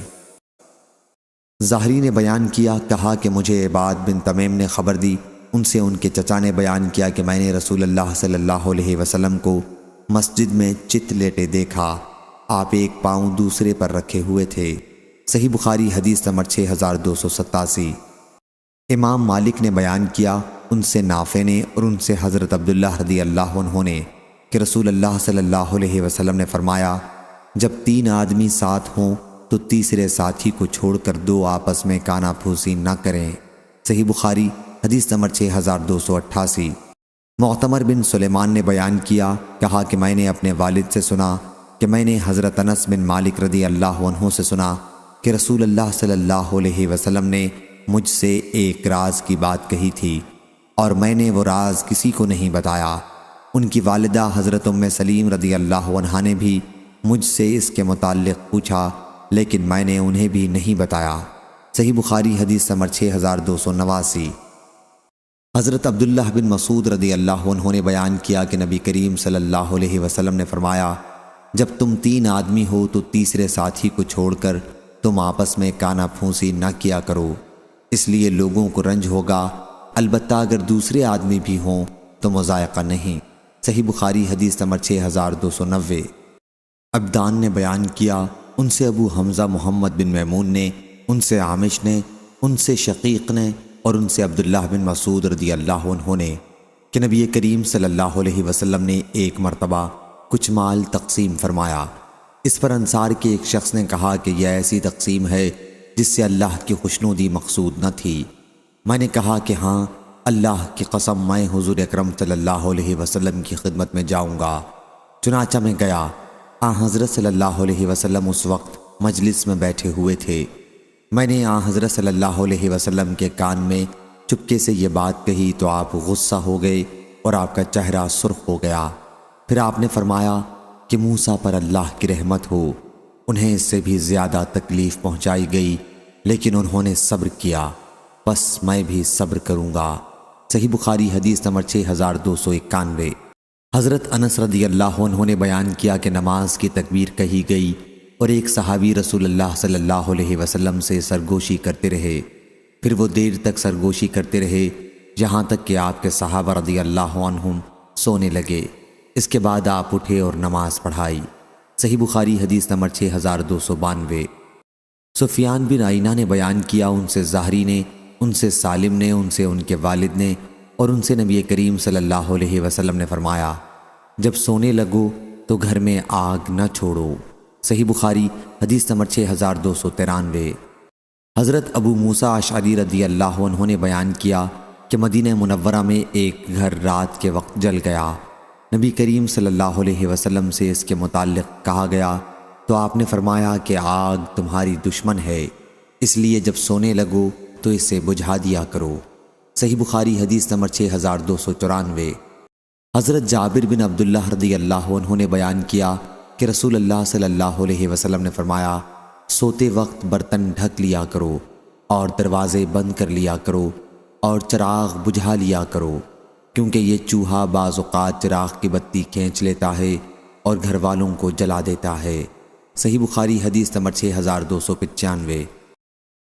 ظاہری نے بیان کیا، کہا کہ مجھے عباد بن تمیم نے خبر دی، ان سے ان کے چچا نے بیان کیا کہ میں نے رسول اللہ صلی اللہ علیہ وسلم کو مسجد میں چت لیٹے دیکھا، آپ ایک پاؤں دوسرے پر رکھے ہوئے تھے۔ صحیح بخاری حدیث نمبر 6287۔ امام مالک نے بیان کیا، ان سے نافع نے اور ان سے حضرت عبداللہ رضی اللہ عنہ نے کہ رسول اللہ صلی اللہ علیہ وسلم نے فرمایا، جب 3 آدمی ساتھ ہوں تو تیسرے ساتھی کو چھوڑ کر 2 آپس میں کانا پھوسی نہ کریں۔ صحیح بخاری حدیث نمبر 6288۔ معتمر بن سلیمان نے بیان کیا، کہا کہ میں نے اپنے والد سے سنا کہ میں نے حضرت انس بن مالک رضی اللہ عنہ سے سنا کہ رسول اللہ صلی اللہ علیہ وسلم نے مجھ سے ایک راز کی بات کہی تھی اور میں نے وہ راز کسی کو نہیں بتایا۔ ان کی والدہ حضرت ام سلیم رضی اللہ عنہا نے بھی مجھ سے اس کے متعلق پوچھا، لیکن میں نے انہیں بھی نہیں بتایا۔ صحیح بخاری حدیث نمبر 6289۔ حضرت عبداللہ بن مسعود رضی اللہ عنہ نے بیان کیا کہ نبی کریم صلی اللہ علیہ وسلم نے فرمایا، جب تم 3 آدمی ہو تو تیسرے ساتھی کو چھوڑ کر تم آپس میں کانا پھونسی نہ کیا کرو، اس لیے لوگوں کو رنج ہوگا، البتہ اگر دوسرے آدمی بھی ہوں تو مضائقہ نہیں۔ صحیح بخاری حدیث نمبر 6290۔ عبدان نے بیان کیا، ان سے ابو حمزہ محمد بن میمون نے، ان سے عامش نے، ان سے شقیق نے اور ان سے عبداللہ بن مسعود رضی اللہ عنہ نے کہ نبی کریم صلی اللہ علیہ وسلم نے ایک مرتبہ کچھ مال تقسیم فرمایا۔ اس پر انصار کے ایک شخص نے کہا کہ یہ ایسی تقسیم ہے جس سے اللہ کی خوشنودی مقصود نہ تھی۔ میں نے کہا کہ ہاں، اللہ کی قسم میں حضور اکرم صلی اللہ علیہ وسلم کی خدمت میں جاؤں گا۔ چنانچہ میں گیا۔ حضرت صلی اللہ علیہ وسلم اس وقت مجلس میں بیٹھے ہوئے تھے۔ میں نے حضرت صلی اللہ علیہ وسلم کے کان میں چپکے سے یہ بات کہی تو آپ غصہ ہو گئے اور آپ کا چہرہ سرخ ہو گیا۔ پھر آپ نے فرمایا کہ موسیٰ پر اللہ کی رحمت ہو، انہیں اس سے بھی زیادہ تکلیف پہنچائی گئی لیکن انہوں نے صبر کیا، بس میں بھی صبر کروں گا۔ صحیح بخاری حدیث نمبر 6291۔ حضرت انس رضی اللہ عنہ نے بیان کیا کہ نماز کی تکبیر کہی گئی اور ایک صحابی رسول اللہ صلی اللہ علیہ وسلم سے سرگوشی کرتے رہے، پھر وہ دیر تک سرگوشی کرتے رہے یہاں تک کہ آپ کے صحابہ رضی اللہ عنہم سونے لگے۔ اس کے بعد آپ اٹھے اور نماز پڑھائی۔ صحیح بخاری حدیث نمبر 6292۔ سفیان بن عینہ نے بیان کیا، ان سے زہری نے، ان سے سالم نے، ان سے ان کے والد نے، اور ان سے نبی کریم صلی اللہ علیہ وسلم نے فرمایا، جب سونے لگو تو گھر میں آگ نہ چھوڑو۔ صحیح بخاری حدیث نمبر 6293۔ حضرت ابو موسیٰ اشعری رضی اللہ عنہ نے بیان کیا کہ مدینہ منورہ میں ایک گھر رات کے وقت جل گیا۔ نبی کریم صلی اللہ علیہ وسلم سے اس کے متعلق کہا گیا تو آپ نے فرمایا کہ آگ تمہاری دشمن ہے، اس لیے جب سونے لگو تو اسے بجھا دیا کرو۔ صحیح بخاری حدیث نمبر 6294۔ حضرت جابر بن عبداللہ رضی اللہ عنہ نے بیان کیا کہ رسول اللہ صلی اللہ علیہ وسلم نے فرمایا، سوتے وقت برتن ڈھک لیا کرو اور دروازے بند کر لیا کرو اور چراغ بجھا لیا کرو، کیونکہ یہ چوہا بعض اوقات چراغ کی بتی کھینچ لیتا ہے اور گھر والوں کو جلا دیتا ہے۔ صحیح بخاری حدیث نمبر 6295۔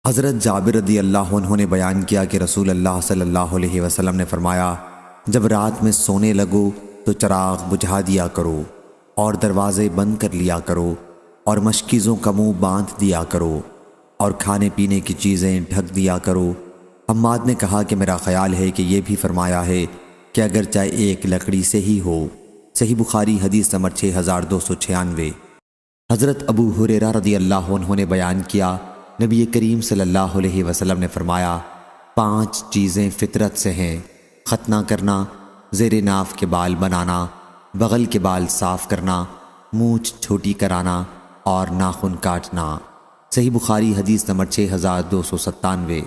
حضرت جابر رضی اللہ عنہ نے بیان کیا کہ رسول اللہ صلی اللہ علیہ وسلم نے فرمایا، جب رات میں سونے لگو تو چراغ بجھا دیا کرو اور دروازے بند کر لیا کرو اور مشکیزوں کا منہ باندھ دیا کرو اور کھانے پینے کی چیزیں ڈھک دیا کرو۔ حماد نے کہا کہ میرا خیال ہے کہ یہ بھی فرمایا ہے کہ اگرچہ ایک لکڑی سے ہی ہو۔ صحیح بخاری حدیث نمبر 6296۔ حضرت ابو ہریرہ رضی اللہ عنہ نے بیان کیا، نبی کریم صلی اللہ علیہ وسلم نے فرمایا، 5 چیزیں فطرت سے ہیں: ختنہ کرنا، زیر ناف کے بال بنانا، بغل کے بال صاف کرنا، مونچھ چھوٹی کرانا اور ناخن کاٹنا۔ صحیح بخاری حدیث نمبر 6297۔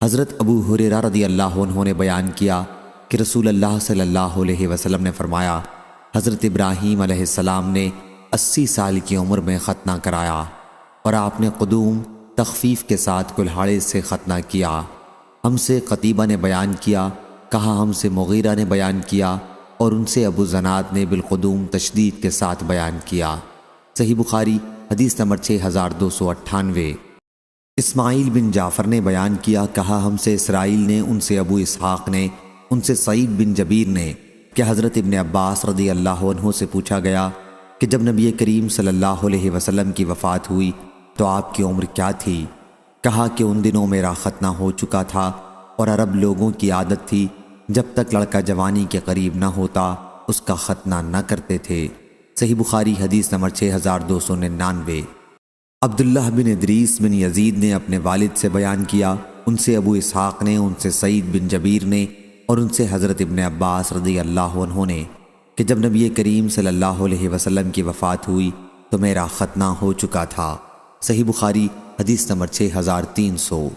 حضرت ابو ہریرہ رضی اللہ عنہ نے بیان کیا کہ رسول اللہ صلی اللہ علیہ وسلم نے فرمایا، حضرت ابراہیم علیہ السلام نے 80 سال کی عمر میں ختنہ کرایا اور آپ نے قدوم تخفیف کے ساتھ کلہاڑے سے ختنہ کیا۔ ہم سے قتیبہ نے بیان کیا، کہا ہم سے مغیرہ نے بیان کیا اور ان سے ابو زناد نے بالقدوم تشدید کے ساتھ بیان کیا۔ صحیح بخاری حدیث نمبر 6298۔ اسماعیل بن جعفر نے بیان کیا، کہا ہم سے اسرائیل نے، ان سے ابو اسحاق نے، ان سے سعید بن جبیر نے کہ حضرت ابن عباس رضی اللہ عنہ سے پوچھا گیا کہ جب نبی کریم صلی اللہ علیہ وسلم کی وفات ہوئی تو آپ کی عمر کیا تھی؟ کہا کہ ان دنوں میرا ختنہ ہو چکا تھا اور عرب لوگوں کی عادت تھی جب تک لڑکا جوانی کے قریب نہ ہوتا اس کا ختنہ نہ کرتے تھے۔ صحیح بخاری حدیث نمبر 6299۔ عبداللہ بن ادریس بن یزید نے اپنے والد سے بیان کیا، ان سے ابو اسحاق نے، ان سے سعید بن جبیر نے اور ان سے حضرت ابن عباس رضی اللہ عنہ نے کہ جب نبی کریم صلی اللہ علیہ وسلم کی وفات ہوئی تو میرا ختنہ ہو چکا تھا۔ صحیح بخاری حدیث نمبر 6300۔